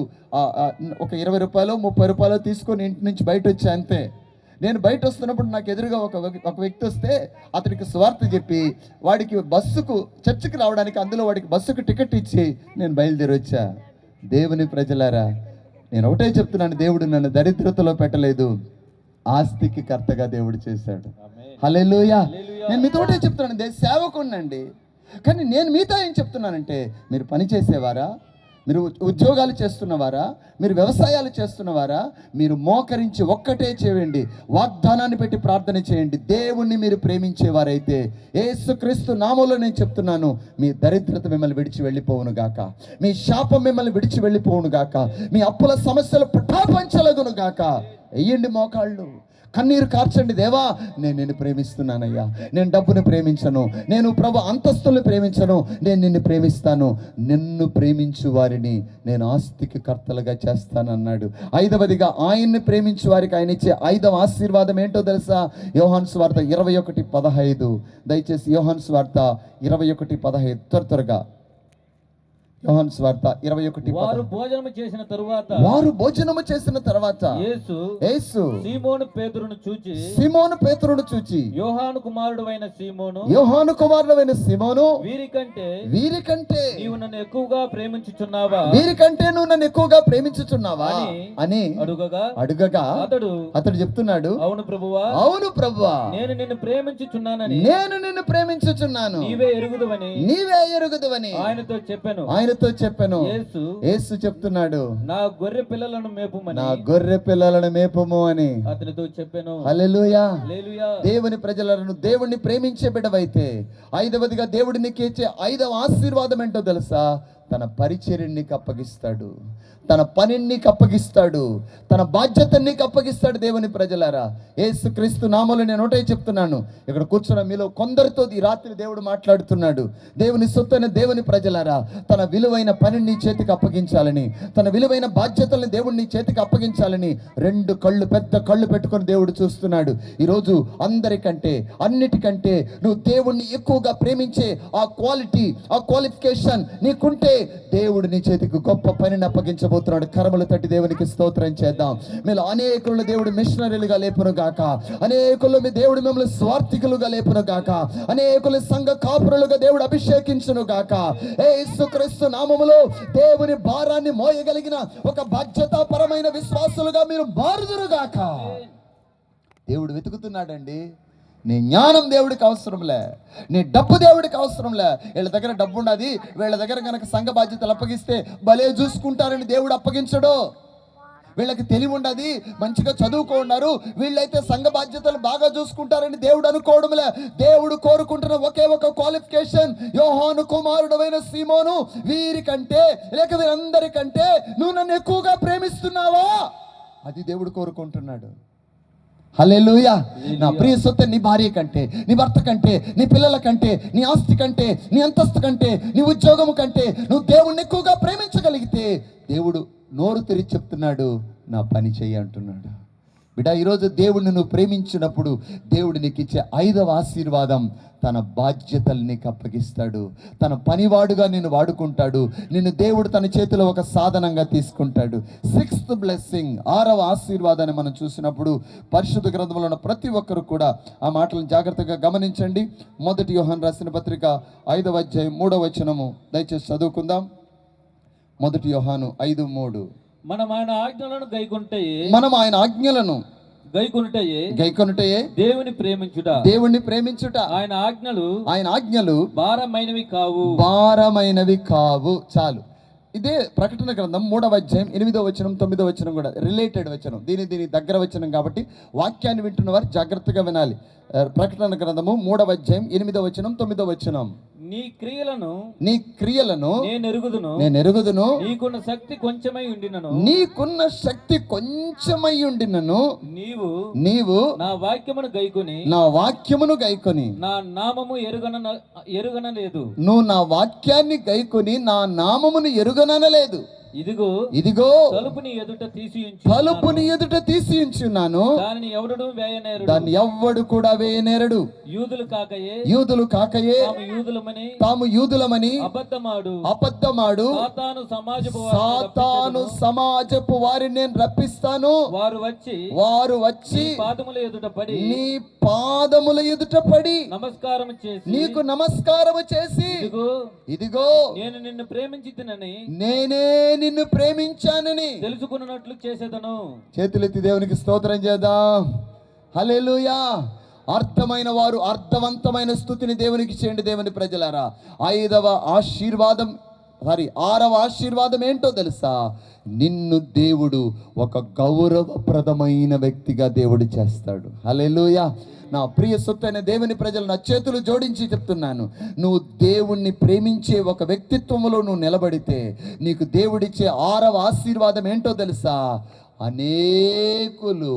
ఒక 20 రూపాయలు 30 రూపాయలు తీసుకొని ఇంటి నుంచి బయట వచ్చా అంతే. నేను బయట వస్తున్నప్పుడు నాకు ఎదురుగా ఒక వ్యక్తి వస్తే అతనికి స్వార్థ చెప్పి వాడికి బస్సుకు చర్చికి రావడానికి అందులో వాడికి బస్సుకు టికెట్ ఇచ్చి నేను బయలుదేరి వచ్చా. దేవుని ప్రజలారా, నేను ఒకటే చెప్తున్నాను, దేవుడు నన్ను దరిద్రతలో పెట్టలేదు, ఆస్తికి కర్తగా దేవుడు చేశాడు. హల్లెలూయా. నేను మీతో ఒకటే చెప్తున్నాను, సేవకుడినండి. కానీ నేను మీతో ఏం చెప్తున్నానంటే, మీరు పని చేసేవారా, మీరు ఉద్యోగాలు చేస్తున్నవారా, మీరు వ్యవసాయాలు చేస్తున్నవారా, మీరు మోకరించి ఒక్కటే చేయండి, వాగ్దానాన్ని పెట్టి ప్రార్థన చేయండి. దేవుణ్ణి మీరు ప్రేమించేవారైతే యేసుక్రీస్తు నామములో నేను చెప్తున్నాను, మీ దరిద్రత మిమ్మల్ని విడిచి వెళ్ళిపోవును గాక, మీ శాపం మిమ్మల్ని విడిచి వెళ్ళిపోవును గాక, మీ అప్పుల సమస్యలు పటాపంచలగును గాక. వెయ్యండి మోకాళ్ళు, కన్నీరు కార్చండి. దేవా, నేను నిన్ను ప్రేమిస్తున్నానయ్యా, నేను డబ్బుని ప్రేమించను, నేను ప్రభు అంతస్తుల్ని ప్రేమించను, నేను నిన్ను ప్రేమిస్తాను, నిన్ను ప్రేమించు వారిని నేను ఆస్తికి కర్తలుగా చేస్తానన్నాడు. 5వదిగా ఆయన్ని ప్రేమించు వారికి ఆయన ఇచ్చే 5వ ఆశీర్వాదం ఏంటో తెలుసా? యోహాను సువార్త 21:15. దయచేసి యోహాను సువార్త 21:15 త్వరగా. యోహాను సువార్త 21:15. వారు భోజనము చేసిన తరువాత యేసు సీమోను పేతురును చూచి యోహాను కుమారుడైన సీమోను, వీరికంటే నీవు నన్ను ఎక్కువగా ప్రేమించుచున్నావా అని అడుగగా అతడు చెప్తున్నాడు, అవును ప్రభువా, నేను నిన్ను ప్రేమించుచున్నాను, నీవే ఎరుగుదువని ఆయనతో చెప్పాను. యేసు చెప్తున్నాడు, నా గొర్రె పిల్లలను మేపుము అని అతనితో చెప్పాను. హల్లెలూయా. హల్లెలూయా. దేవుని ప్రజలను దేవుణ్ణి ప్రేమించే బిడ్డవైతే 5వదిగా దేవుడు నీకు ఇచ్చే 5వ ఆశీర్వాదం ఏంటో తెలుసా? తన పరిచర్యని నీకు అప్పగిస్తాడు, తన పనిని నీకు అప్పగిస్తాడు, తన బాధ్యతని నీకు అప్పగిస్తాడు. దేవుని ప్రజలారా, యేసుక్రీస్తు నామములో నేను ఒకటే చెప్తున్నాను, ఇక్కడ కూర్చున్న మీలో కొందరితో ఈ రాత్రి దేవుడు మాట్లాడుతున్నాడు. దేవుని సొత్తైన దేవుని ప్రజలారా, తన విలువైన పనిని నీ చేతికి అప్పగించాలని, తన విలువైన బాధ్యతల్ని దేవుడు నీ చేతికి అప్పగించాలని 2 కళ్ళు, పెద్ద కళ్ళు పెట్టుకొని దేవుడు చూస్తున్నాడు. ఈరోజు అందరికంటే అన్నిటికంటే నువ్వు దేవుణ్ణి ఎక్కువగా ప్రేమించే ఆ క్వాలిటీ, ఆ క్వాలిఫికేషన్ నీకుంటే దేవుడు నీ చేతికి గొప్ప పనిని అప్పగించబోతున్నాడు. కరములు తట్టి దేవునికి స్తోత్రం చేద్దాం. మీరు అనేకులను దేవుడు మిషనరీలుగా లేపును గాక, అనేకులు మీ దేవుడు మిమ్మల్ని స్వార్థికులుగా లేపును గాక, అనేకులు సంఘ కాపురులుగా దేవుడు అభిషేకించును గాక. యేసుక్రీస్తు నామములో దేవుని భారాన్ని మోయగలిగిన ఒక బాధ్యతాపరమైన విశ్వాసులుగా మీరు మారుదురు గాక. దేవుడు వెతుకుతున్నాడండి. నీ జ్ఞానం దేవుడికి అవసరంలే, నీ డబ్బు దేవుడికి అవసరంలే. వీళ్ళ దగ్గర డబ్బు ఉన్నది, వీళ్ళ దగ్గర కనుక సంఘ బాధ్యతలు అప్పగిస్తే భలే చూసుకుంటారని దేవుడు అప్పగించడు. వీళ్ళకి తెలివి ఉండదు, మంచిగా చదువుకున్నారు, వీళ్ళైతే సంఘ బాధ్యతలు బాగా చూసుకుంటారని దేవుడు అనుకోవడంలే. దేవుడు కోరుకుంటున్న ఒకే ఒక క్వాలిఫికేషన్, యోహాను కుమారుడైన సీమోను, వీరికంటే లేక వీరందరికంటే నువ్వు నన్ను ఎక్కువగా ప్రేమిస్తున్నావా? అది దేవుడు కోరుకుంటున్నాడు. హల్లెలూయా. నా ప్రియ సొత్తు నీ భార్య కంటే, నీ భర్త కంటే, నీ పిల్లల కంటే, నీ ఆస్తి కంటే, నీ అంతస్తు కంటే, నీ ఉద్యోగము కంటే నువ్వు దేవుణ్ణి ఎక్కువగా ప్రేమించగలిగితే దేవుడు నోరు తెరిచి చెప్తున్నాడు, నా పని చెయ్యి అంటున్నాడు. బిడ్డ, ఈరోజు దేవుడిని నువ్వు ప్రేమించినప్పుడు దేవుడు నీకు ఇచ్చే 5వ ఆశీర్వాదం, తన బాధ్యతలు నీకు అప్పగిస్తాడు, తన పనివాడుగా నిన్ను వాడుకుంటాడు, నిన్ను దేవుడు తన చేతిలో ఒక సాధనంగా తీసుకుంటాడు. 6th బ్లెస్సింగ్, 6వ ఆశీర్వాదాన్ని మనం చూసినప్పుడు పరిశుద్ధ గ్రంథంలో ఉన్న ప్రతి ఒక్కరు కూడా ఆ మాటలను జాగ్రత్తగా గమనించండి. 1 యోహాను రాసిన పత్రిక 5వ అధ్యాయం 3వ వచనము దయచేసి చదువుకుందాం. 1 యోహాను 5:3. మనం ఆయన ఆజ్ఞలను గైకొనుటయే దేవుని ప్రేమించుట. ఆయన ఆజ్ఞలు భారమైనవి కావు. చాలు. ఇదే ప్రకటన గ్రంథం 3వ అధ్యాయం 8వ వచనం 9వ వచనం కూడా రిలేటెడ్ వచనం, దీని దగ్గర వచనం కాబట్టి వాక్యాన్ని వింటున్న వారు జాగ్రత్తగా వినాలి. ప్రకటన గ్రంథము 3వ అధ్యాయం 8వ వచనం 9వ వచనం. నీ క్రియలను నేను ఎరుగుదును నీకున్న శక్తి కొంచెమై ఉండినను నీవు నా వాక్యమును గైకొని నా నామము ఎరుగనలేదు నువ్వు నా వాక్యాన్ని గైకొని నా నామమును ఎరుగననలేదు. ఇదిగో తలుపుని ఎదుట తీసి ఉంచున్నాను, దాన్ని ఎవ్వడు కూడా వేయనేరడు. యూదులు కాకయే తాము యూదులమని అబద్ధమాడు సాతాను సమాజపు వారిని నేను రప్పిస్తాను. వారు వచ్చి నీ పాదముల ఎదుట పడి నీకు నమస్కారము చేసి ఇదిగో నేనే నిన్ను ప్రేమించానని తెలుసుకున్నట్లు చేసేదను. చేతులెత్తి దేవునికి స్తోత్రం చేద్దాం. హల్లెలూయా. అర్థమైన వారు అర్థవంతమైన స్తుతిని దేవునికి చేయండి. దేవుని ప్రజలారా, 6వ ఆశీర్వాదం ఏంటో తెలుసా? నిన్ను దేవుడు ఒక గౌరవప్రదమైన వ్యక్తిగా దేవుడు చేస్తాడు. హల్లెలూయా. నా ప్రియ సొత్తైన దేవుని ప్రజలు, నా చేతులు జోడించి చెప్తున్నాను, నువ్వు దేవుణ్ణి ప్రేమించే ఒక వ్యక్తిత్వంలో నువ్వు నిలబడితే నీకు దేవుడిచ్చే 6వ ఆశీర్వాదం ఏంటో తెలుసా? అనేకులు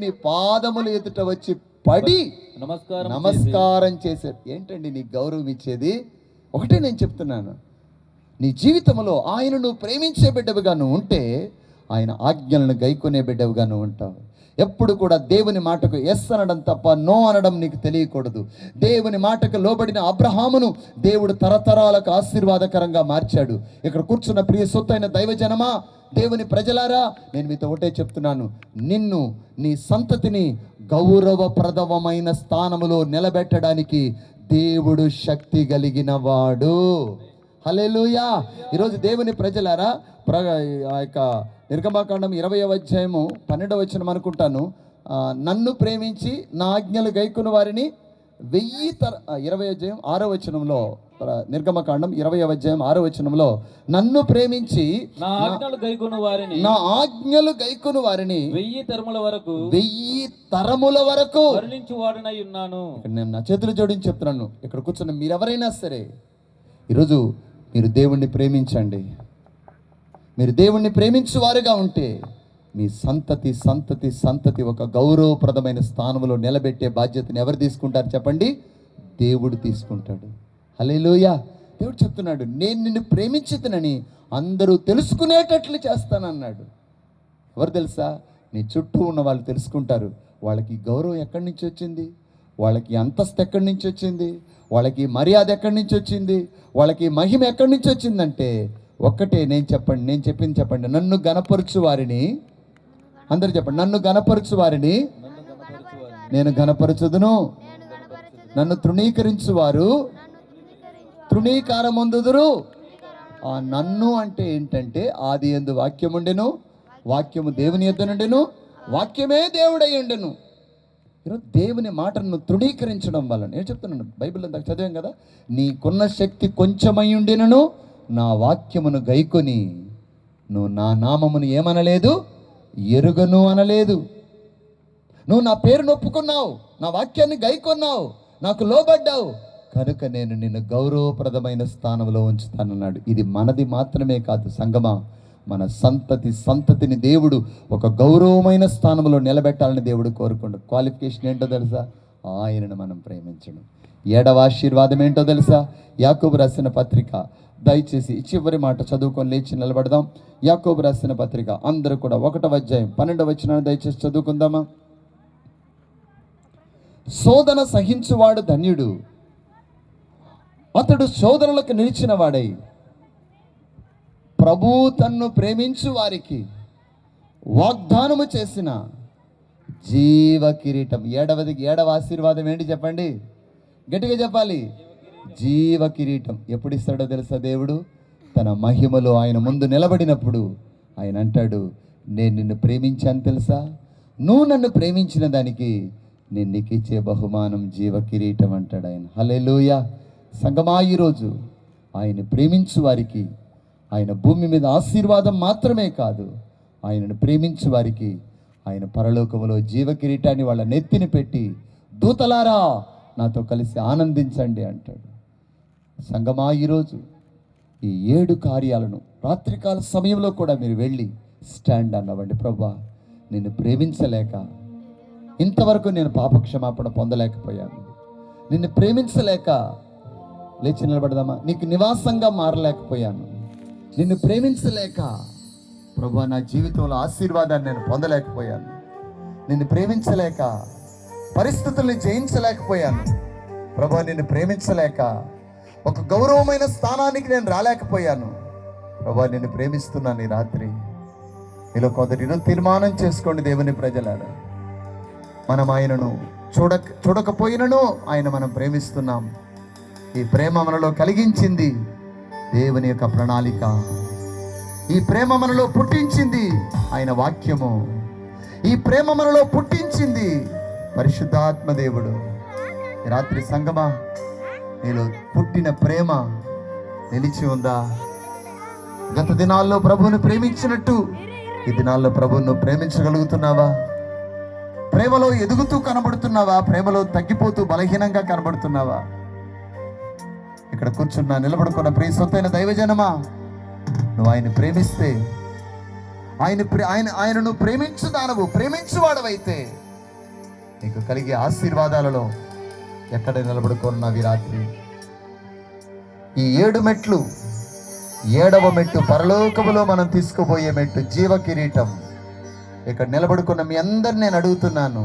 నీ పాదములు ఎదుట వచ్చి పడి నమస్కారం చేశారు. ఏంటండి నీకు గౌరవం ఇచ్చేది? ఒకటే నేను చెప్తున్నాను, నీ జీవితంలో ఆయన నువ్వు ప్రేమించే బిడ్డవుగా నువ్వు ఉంటే ఆయన ఆజ్ఞలను గైకొనే బిడ్డవుగా నువ్వు ఉంటావు. ఎప్పుడు కూడా దేవుని మాటకు ఎస్ అనడం తప్ప నో అనడం నీకు తెలియకూడదు. దేవుని మాటకు లోబడిన అబ్రహామును దేవుడు తరతరాలకు ఆశీర్వాదకరంగా మార్చాడు. ఇక్కడ కూర్చున్న ప్రియ సొత్తైన దైవజనమా, దేవుని ప్రజలారా, నేను మీతో ఒకటే చెప్తున్నాను, నిన్ను నీ సంతతిని గౌరవప్రదమైన స్థానములో నిలబెట్టడానికి దేవుడు శక్తి కలిగిన వాడు. హల్లెలూయా. ఈరోజు దేవుని ప్రజలారా, ఆ యొక్క నిర్గమకాండం 20వ అధ్యాయము 12వ వచనం అనుకుంటాను, నన్ను ప్రేమించి నా ఆజ్ఞలు గైకొన్న వారిని 20వ అధ్యాయం 6వ వచనంలో, నిర్గమకాండం 20వ అధ్యాయం 6వ వచనంలో, నన్ను ప్రేమించి నా ఆజ్ఞలు గైకొన్న వారిని 1000 తరముల వరకు వర్ణించువాడనై ఉన్నాను. నేను నా చేతులు జోడించి చెప్తున్నాను, ఇక్కడ కూర్చున్న మీరెవరైనా సరే ఈరోజు మీరు దేవుణ్ణి ప్రేమించండి. మీరు దేవుణ్ణి ప్రేమించువారుగా ఉంటే మీ సంతతి ఒక గౌరవప్రదమైన స్థానంలో నిలబెట్టే బాధ్యతను ఎవరు తీసుకుంటారు చెప్పండి? దేవుడు తీసుకుంటాడు. హల్లెలూయా. దేవుడు చెప్తున్నాడు, నేను నిన్ను ప్రేమించుతానని అందరూ తెలుసుకునేటట్లు చేస్తానన్నాడు. ఎవరు తెలుసా? నీ చుట్టూ ఉన్న వాళ్ళు తెలుసుకుంటారు. వాళ్ళకి గౌరవం ఎక్కడి నుంచి వచ్చింది, వాళ్ళకి అంతస్తు ఎక్కడి నుంచి వచ్చింది, వాళ్ళకి మర్యాద ఎక్కడి నుంచి వచ్చింది, వాళ్ళకి మహిమ ఎక్కడి నుంచి వచ్చిందంటే ఒక్కటే, నేను చెప్పింది చెప్పండి, నన్ను గణపరచు వారిని, అందరూ చెప్పండి, నన్ను గణపరచు వారిని నేను గణపరచుదును, నన్ను తృణీకరించు వారు తృణీకారమొందుదురు. ఆ నన్ను అంటే ఏంటంటే, ఆది యందు వాక్యం ఉండెను, వాక్యము దేవుని యొద్ద నుండెను, వాక్యమే దేవుడై ఉండెను. ఈరోజు దేవుని మాటను తృణీకరించడం వల్ల, నేను చెప్తున్నాను, బైబిల్ అంతా చదివాం కదా, నీకున్న శక్తి కొంచెమై ఉండినను నా వాక్యమును గైకొని నువ్వు నా నామమును ఏమనలేదు, ఎరుగను అనలేదు. నువ్వు నా పేరును ఒప్పుకున్నావు, నా వాక్యాన్ని గైకొన్నావు, నాకు లోబడ్డావు, కనుక నేను నిన్ను గౌరవప్రదమైన స్థానంలో ఉంచుతానన్నాడు. ఇది మనది మాత్రమే కాదు సంగమా, మన సంతతిని దేవుడు ఒక గౌరవమైన స్థానంలో నిలబెట్టాలని దేవుడు కోరుకుంటాడు. క్వాలిఫికేషన్ ఏంటో తెలుసా? ఆయనను మనం ప్రేమించడం. 7వ ఆశీర్వాదం ఏంటో తెలుసా? యాకోబు రాసిన పత్రిక, దయచేసి చివరి మాట చదువుకొని లేచి నిలబడదాం. యాకోబు రాసిన పత్రిక అందరూ కూడా 1వ అధ్యాయం 12వ వచనాన్ని దయచేసి చదువుకుందామా? శోధన సహించువాడు ధన్యుడు, అతడు శోధనలకు నిలిచిన వాడై ప్రభు తన్ను ప్రేమించు వారికి వాగ్దానము చేసిన జీవ కిరీటం. 7వ ఆశీర్వాదం ఏంటి చెప్పండి? గట్టిగా చెప్పాలి. జీవ కిరీటం ఎప్పుడు ఇస్తాడో తెలుసా? దేవుడు తన మహిమలో ఆయన ముందు నిలబడినప్పుడు ఆయన అంటాడు, నేను నిన్ను ప్రేమించాను తెలుసా, నువ్వు నన్ను ప్రేమించిన దానికి నేను నీకు ఇచ్చే బహుమానం జీవ కిరీటం అంటాడు ఆయన. హల్లెలూయా. సంగమా, ఈరోజు ఆయన ప్రేమించు వారికి ఆయన భూమి మీద ఆశీర్వాదం మాత్రమే కాదు, ఆయనను ప్రేమించు వారికి ఆయన పరలోకములో జీవ కిరీటాన్ని వాళ్ళ నెత్తిని పెట్టి, దూతలారా నాతో కలిసి ఆనందించండి అంటాడు. సంగమా, ఈరోజు ఈ 7 కార్యాలను రాత్రికాల సమయంలో కూడా మీరు వెళ్ళి స్టాండ్ అన్నవండి. ప్రభా, నిన్ను ప్రేమించలేక ఇంతవరకు నేను పాపక్షమాపణ పొందలేకపోయాను, నిన్ను ప్రేమించలేక లేచి నిలబడదామా, నీకు నివాసంగా మారలేకపోయాను, నిన్ను ప్రేమించలేక ప్రభా నా జీవితంలో ఆశీర్వాదాన్ని నేను పొందలేకపోయాను, నిన్ను ప్రేమించలేక పరిస్థితుల్ని జయించలేకపోయాను, ప్రభా నిన్ను ప్రేమించలేక ఒక గౌరవమైన స్థానానికి నేను రాలేకపోయాను. ప్రభా నిన్ను ప్రేమిస్తున్నాను. ఈ రాత్రి మీలో కొందరు తీర్మానం చేసుకోండి. దేవుని ప్రజలారా, మనం ఆయనను చూడకపోయినను ఆయన మనం ప్రేమిస్తున్నాం. ఈ ప్రేమ మనలో కలిగించింది దేవుని యొక్క ప్రణాళిక. ఈ ప్రేమ మనలో పుట్టించింది ఆయన వాక్యము. ఈ ప్రేమ మనలో పుట్టించింది పరిశుద్ధాత్మ దేవుడు. ఈ రాత్రి సంగమా, నీలో పుట్టిన ప్రేమ నిలిచి ఉందా? గత దినాల్లో ప్రభువుని ప్రేమించినట్టు ఈ దినాల్లో ప్రభువును ప్రేమించగలుగుతున్నావా? ప్రేమలో ఎదుగుతూ కనబడుతున్నావా? ప్రేమలో తగ్గిపోతూ బలహీనంగా కనబడుతున్నావా? ఇక్కడ కూర్చున్నా నిలబడుకున్న ప్రియ సొత్తైన దైవజనమా, నువ్వు ఆయన ప్రేమిస్తే, ఆయనను ప్రేమించుదానవు, ప్రేమించువాడవైతే నీకు కలిగే ఆశీర్వాదాలలో ఎక్కడ నిలబడుకున్నావు? ఈ రాత్రి ఈ 7 మెట్లు, 7వ మెట్టు పరలోకములో మనం తీసుకుపోయే మెట్టు, జీవ కిరీటం. ఇక్కడ నిలబడుకున్న మీ అందరిని నేను అడుగుతున్నాను,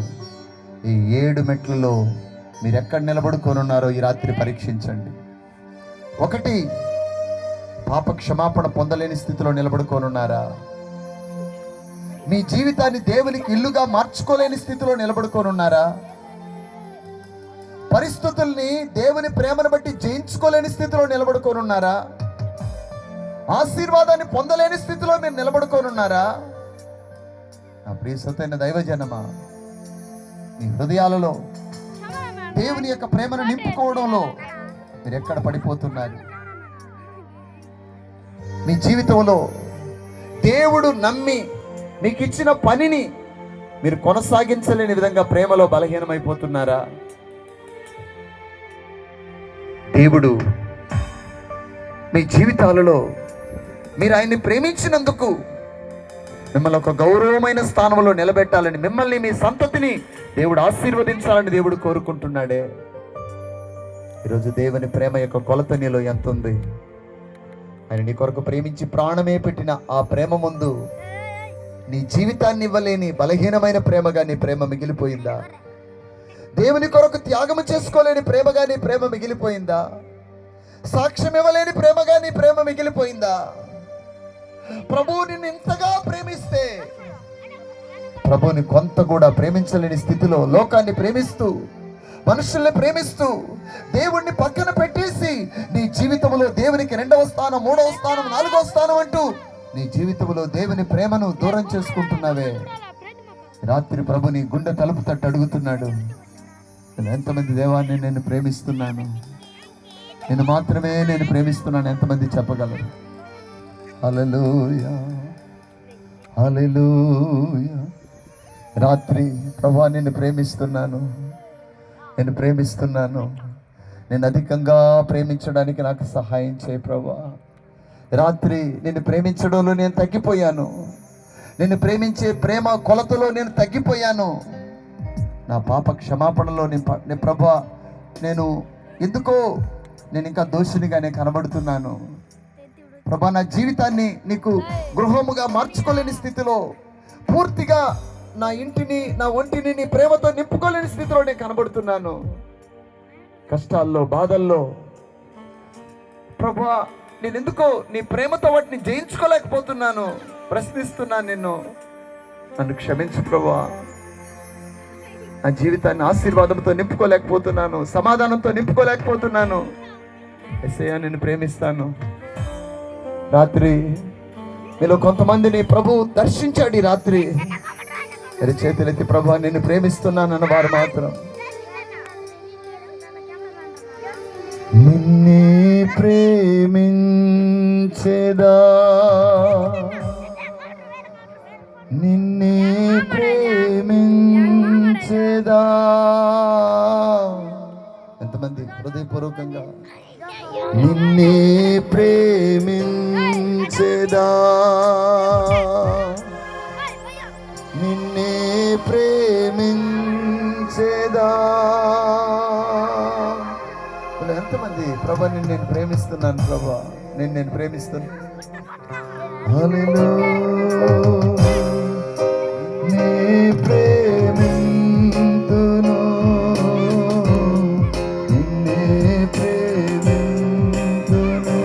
ఈ 7 మెట్లలో మీరు ఎక్కడ నిలబడుకొని ఉన్నారో ఈ రాత్రి పరీక్షించండి. 1, పాప క్షమాపణ పొందలేని స్థితిలో నిలబడుకొని ఉన్నారా? మీ జీవితాన్ని దేవునికి ఇల్లుగా మార్చుకోలేని స్థితిలో నిలబడుకొని ఉన్నారా? పరిస్థితుల్ని దేవుని ప్రేమను బట్టి జయించుకోలేని స్థితిలో నిలబడుకొని ఉన్నారా? ఆశీర్వాదాన్ని పొందలేని స్థితిలో మీరు నిలబడుకొని ఉన్నారా? నా ప్రియ సొత్తైన దైవజనమా, మీ హృదయాలలో దేవుని యొక్క ప్రేమను నింపుకోవడంలో మీరు ఎక్కడ పడిపోతున్నారు? మీ జీవితంలో దేవుడు నమ్మి మీకు ఇచ్చిన పనిని మీరు కొనసాగించలేని విధంగా ప్రేమలో బలహీనమైపోతున్నారా? దేవుడు మీ జీవితాలలో మీరు ఆయన్ని ప్రేమించినందుకు మిమ్మల్ని ఒక గౌరవమైన స్థానంలో నిలబెట్టాలని, మిమ్మల్ని మీ సంతతిని దేవుడు ఆశీర్వదించాలని దేవుడు కోరుకుంటున్నాడే. ఈరోజు దేవుని ప్రేమ యొక్క కొలత నీలో ఎంత ఉంది? ఆయన నీ కొరకు ప్రేమించి ప్రాణమే పెట్టిన ఆ ప్రేమ ముందు నీ జీవితాన్ని ఇవ్వలేని బలహీనమైన ప్రేమగా నీ ప్రేమ మిగిలిపోయిందా? దేవుని కొరకు త్యాగం చేసుకోలేని ప్రేమగా నీ ప్రేమ మిగిలిపోయిందా? సాక్ష్యం ఇవ్వలేని ప్రేమగా నీ ప్రేమ మిగిలిపోయిందా? ప్రభువు నిన్ను ఇంతగా ప్రేమిస్తే, ప్రభువుని కొంత కూడా ప్రేమించలేని స్థితిలో లోకాన్ని ప్రేమిస్తూ, మనుషుల్ని ప్రేమిస్తూ, దేవుణ్ణి పక్కన పెట్టేసి నీ జీవితంలో దేవునికి 2వ స్థానం, 3వ స్థానం, 4వ స్థానం అంటూ నీ జీవితంలో దేవుని ప్రేమను దూరం చేసుకుంటున్నావే. రాత్రి ప్రభు నీ గుండె తలుపు తట్టు అడుగుతున్నాడు, ఎంతమంది దేవాన్ని నేను ప్రేమిస్తున్నాను, నేను మాత్రమే నేను ప్రేమిస్తున్నాను, ఎంతమంది చెప్పగలరు? హల్లెలూయా, హల్లెలూయా. రాత్రి ప్రభువా నిన్ను ప్రేమిస్తున్నాను, నేను ప్రేమిస్తున్నాను, నేను అధికంగా ప్రేమించడానికి నాకు సహాయం చేయి ప్రభువా. రాత్రి నిన్ను ప్రేమించడంలో నేను తగ్గిపోయాను, నిన్ను ప్రేమించే ప్రేమ కొలతలో నేను తగ్గిపోయాను. నా పాప క్షమాపణలో నేను ప్రభువా, నేను ఎందుకో నేను ఇంకా దోషినిగానే కనబడుతున్నాను ప్రభా. నా జీవితాన్ని నీకు గృహముగా మార్చుకోలేని స్థితిలో, పూర్తిగా నా ఇంటిని, నా ఒంటిని నీ ప్రేమతో నింపుకోలేని స్థితిలో నేను కనబడుతున్నాను. కష్టాల్లో, బాధల్లో ప్రభువా, నేను ఎందుకో నీ ప్రేమతో వాటిని జయించుకోలేకపోతున్నాను. ప్రశ్నిస్తున్నాను నిన్ను, నన్ను క్షమించు ప్రభువా. నా జీవితాన్ని ఆశీర్వాదంతో నింపుకోలేకపోతున్నాను, సమాధానంతో నింపుకోలేకపోతున్నాను. యేసయ్యా నిన్ను ప్రేమిస్తాను. రాత్రి మీలో కొంతమందిని ప్రభు దర్శించాడు. ఈ రాత్రి మీరు చేతులెత్తి ప్రభువా నిన్ను ప్రేమిస్తున్నానన్న వారు మాత్రం, నిన్నే ప్రేమించెదా, నిన్నే ప్రేమించెదా, ఎంతమంది హృదయపూర్వకంగా నిన్నే ప్రేమించెదా, నిన్నే ప్రేమించెదా. ఎంతమంది ప్రభా నిన్ను నేను ప్రేమిస్తున్నాను, ప్రభా నేను ప్రేమిస్తున్నాను. నీ ప్రేమింతును, నిన్నే ప్రేమింతును.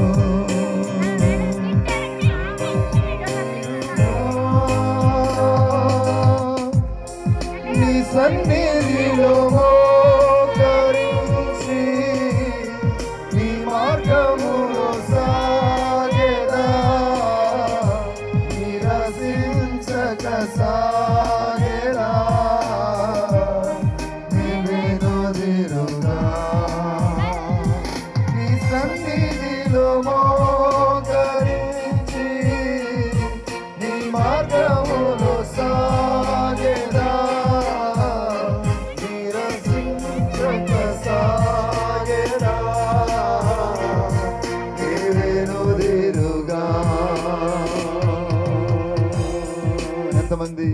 నీ సన్నిధిలో మోకరించి నీ మార్గములో సాగెదా, నిరసించక సాగెదా, నీవెనుదిరుగా. నీ సన్నిధిలో మోకరించి నీ మార్గములో సాగెదా, నిరసించక సాగెదా, నీవెనుదిరుగా. ఎంతమంది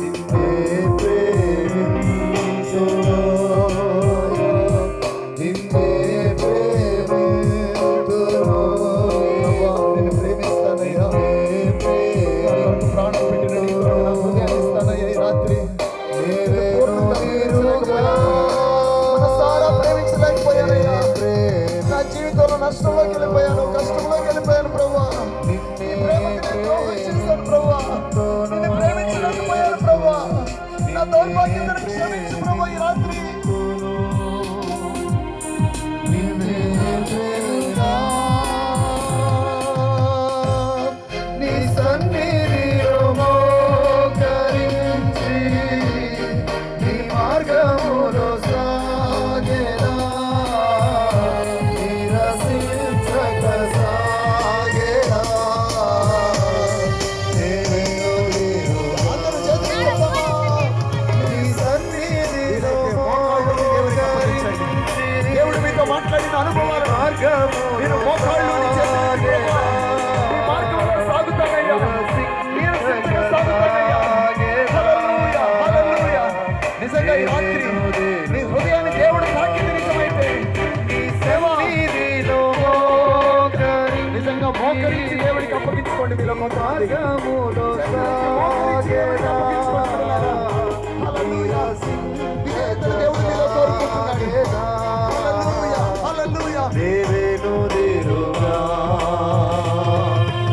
నిన్నే ప్రేమించును, నిన్నే ప్రేమించును. నిన్ను ప్రేమిస్తానయ్యా, ప్రాణం పెట్టిన నీ కొరకు నా హృదయాన్ని ఇస్తానయ్యా. ఈ రాత్రి మనసారా ప్రేమించలేకపోయానయ్యా. నా జీవితంలో నష్టంలోకి వెళ్ళిపోయాను, కష్టంలోకి వెళ్ళిపోయాను ప్రభా. నీ ప్రేమకి నేను ద్రోహం చేశాను ప్రభా. నిన్ను ప్రేమించలేకపోయాను ప్రభా. నా దౌర్భాగ్యతను క్షమించు ప్రభా. ఈ రాత్రి నిన్నే ప్రేమించా, నీ సన్నిధిలో మోకరించి నీ మార్గములో సాగెదా, నిరసించక సాగెదా, నీవెనుదిరుగా. అందరూ చేతులెత్తుదామా? నీ సన్నిధిలో మోకరించి దేవుడు మీతో మాట్లాడిన అనుభవాలు నేను మోకాళ్ళలోని చేతులెత్తి ప్రభా, నీ మార్గంలో సాగుతానయ్యా, నీరసించక సాగుతానయ్యా. హల్లెలూయా, హల్లెలూయా. నిజంగా ఈ రాత్రి నీ హృదయాన్ని దేవుడు తాకింది నిజమైతే నీ సన్నిధిలో నిజంగా మోకరించి దేవుడికి అప్పగించుకోండి. మీలో కొంతమంది హల్లెలూయా. విజేతలు దేవుడు మీలో కోరుకుంటున్నాడు. హల్లెలూయా, హల్లెలూయా. నీవెనుదిరుగా.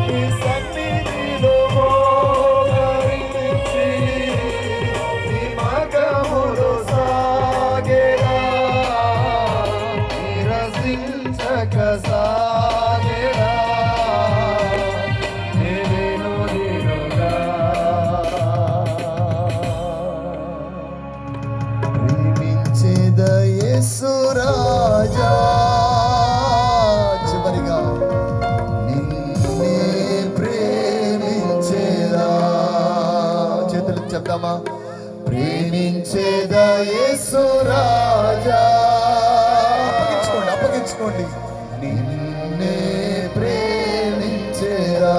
నీ సన్నిధిలో మోకరించి నీ మార్గములో సాగెదా, నిరసించక సాగెదా, నీవెనుదిరుగా. ప్రేమించేద యేసు రాజా, చివరిగా నిన్నే ప్రేమించేదా. చేతులు చెప్దామా? ప్రేమించేదా యేసు రాజా. అప్పగించుకోండి, అప్పగించుకోండి. నిన్నే ప్రేమించేదా.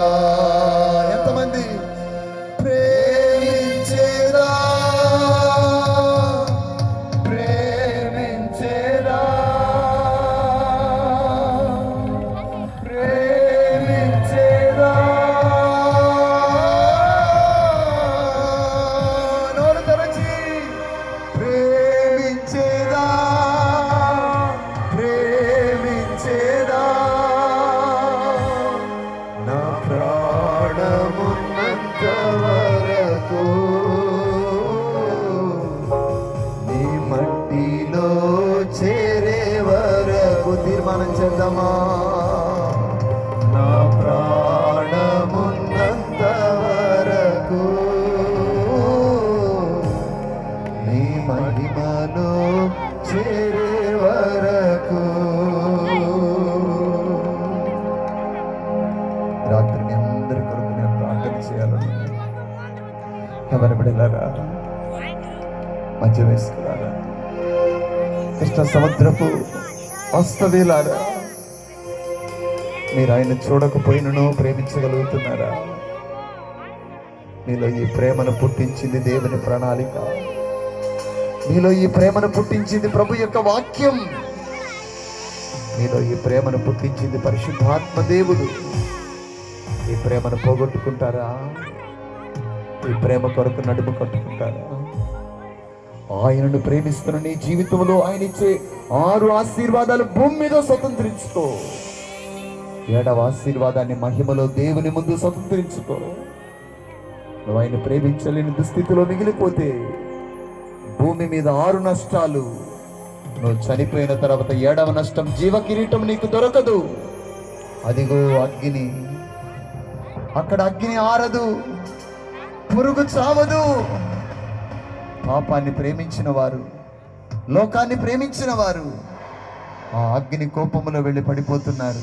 ఎంతమంది ప్రేమించేదా, ప్రేమించేదా, ప్రేమించేదా. నోరు తెరచి ప్రేమించేదా, ప్రేమించేదా. నా ప్రాణమున్నంత వరకు నీ మట్టిలో చేరే వరకు తీర్మానం చేద్దామా? నా ప్రాణమున్నంత వరకు నీ మహిమలో చేరే వరకు. రాత్రి మీ అందరి కొరకు నేను ప్రార్థన చేయాలని ఎవరి బిడ్డలారా, మధ్య వేసుకున్నారా? కృష్ణ సముద్రపు వాస్తవేలారా, మీరు ఆయన చూడకపోయినను ప్రేమించగలుగుతున్నారా? మీలో ఈ ప్రేమను పుట్టించింది దేవుని ప్రణాళిక. మీలో ఈ ప్రేమను పుట్టించింది ప్రభు యొక్క వాక్యం. మీలో ఈ ప్రేమను పుట్టించింది పరిశుద్ధాత్మ దేవుడు. ఈ ప్రేమను పోగొట్టుకుంటారా? ఈ ప్రేమ కొరకు నడుము కట్టుకుంటారా? ఆయనను ప్రేమిస్తున్న నీ జీవితంలో ఆయన ఇచ్చే 6 ఆశీర్వాదాలు భూమి మీద స్వతంత్రించుకో. 7వ ఆశీర్వాదాన్ని మహిమలో దేవుని ముందు స్వతంత్రించుకో. నువ్వు ఆయన ప్రేమించలేని దుస్థితిలో మిగిలిపోతే భూమి మీద 6 నష్టాలు. నువ్వు చనిపోయిన తర్వాత 7వ నష్టం, జీవ కిరీటం నీకు దొరకదు. అదిగో అగ్ని, అక్కడ అగ్ని ఆరదు, పురుగు చావదు. పాపాన్ని ప్రేమించిన వారు, లోకాన్ని ప్రేమించిన వారు ఆ అగ్ని కోపములో వెళ్ళి పడిపోతున్నారు.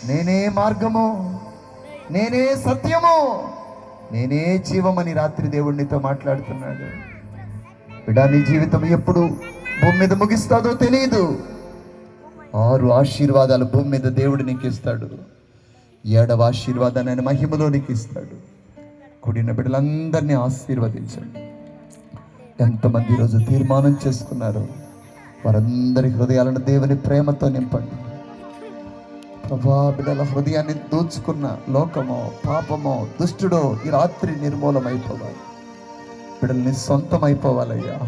నేనే మార్గము, నేనే సత్యము, నేనే జీవమని రాత్రి దేవుడినితో మాట్లాడుతున్నాడు. బిడ్డా, నీ జీవితం ఎప్పుడు భూమి మీద ముగిస్తాదో తెలియదు. 6 ఆశీర్వాదాలు భూమి మీద దేవుడు నీకు ఇస్తాడు. 7వ ఆశీర్వాదాన్ని ఆయన మహిమలో నీకు ఇస్తాడు. కూడిన బిడ్డలందరినీ ఆశీర్వదించండి. ఎంతమంది ఈరోజు తీర్మానం చేసుకున్నారు, వారందరి హృదయాలను దేవుని ప్రేమతో నింపండి. ప్రభా, బిడ్డల హృదయాన్ని దోచుకున్న లోకమో, పాపమో, దుష్టుడో ఈ రాత్రి నిర్మూలమైపోవాలి. బిడ్డల్ని సొంతం అయిపోవాలయ్యా.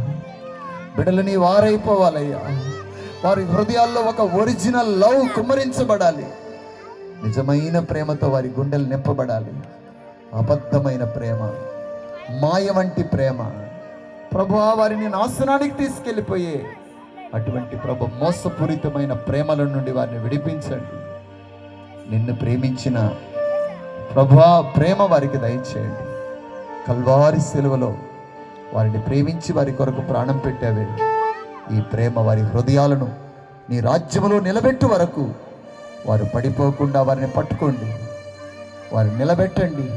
బిడ్డలని వారైపోవాలయ్యా. వారి హృదయాల్లో ఒక ఒరిజినల్ లవ్ కుమ్మరించబడాలి. నిజమైన ప్రేమతో వారి గుండెలు నింపబడాలి. అబద్ధమైన ప్రేమ, మాయ వంటి ప్రేమ ప్రభువా వారిని నాశనానికి తీసుకెళ్ళిపోయే అటువంటి ప్రభు మోసపూరితమైన ప్రేమల నుండి వారిని విడిపించండి. నిన్ను ప్రేమించిన ప్రభువా ప్రేమ వారికి దయచేయండి. కల్వారి సిలువలో వారిని ప్రేమించి వారి కొరకు ప్రాణం పెట్టావే, ఈ ప్రేమ వారి హృదయాలను నీ రాజ్యములో నిలబెట్టు వరకు వారు పడిపోకుండా వారిని పట్టుకోండి, వారిని నిలబెట్టండి,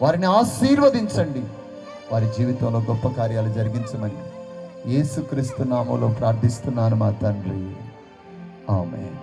వారిని ఆశీర్వదించండి. వారి జీవితంలో గొప్ప కార్యాలు జరిగించమని యేసుక్రీస్తు నామములో ప్రార్థిస్తున్నాను మా తండ్రి. ఆమేన్.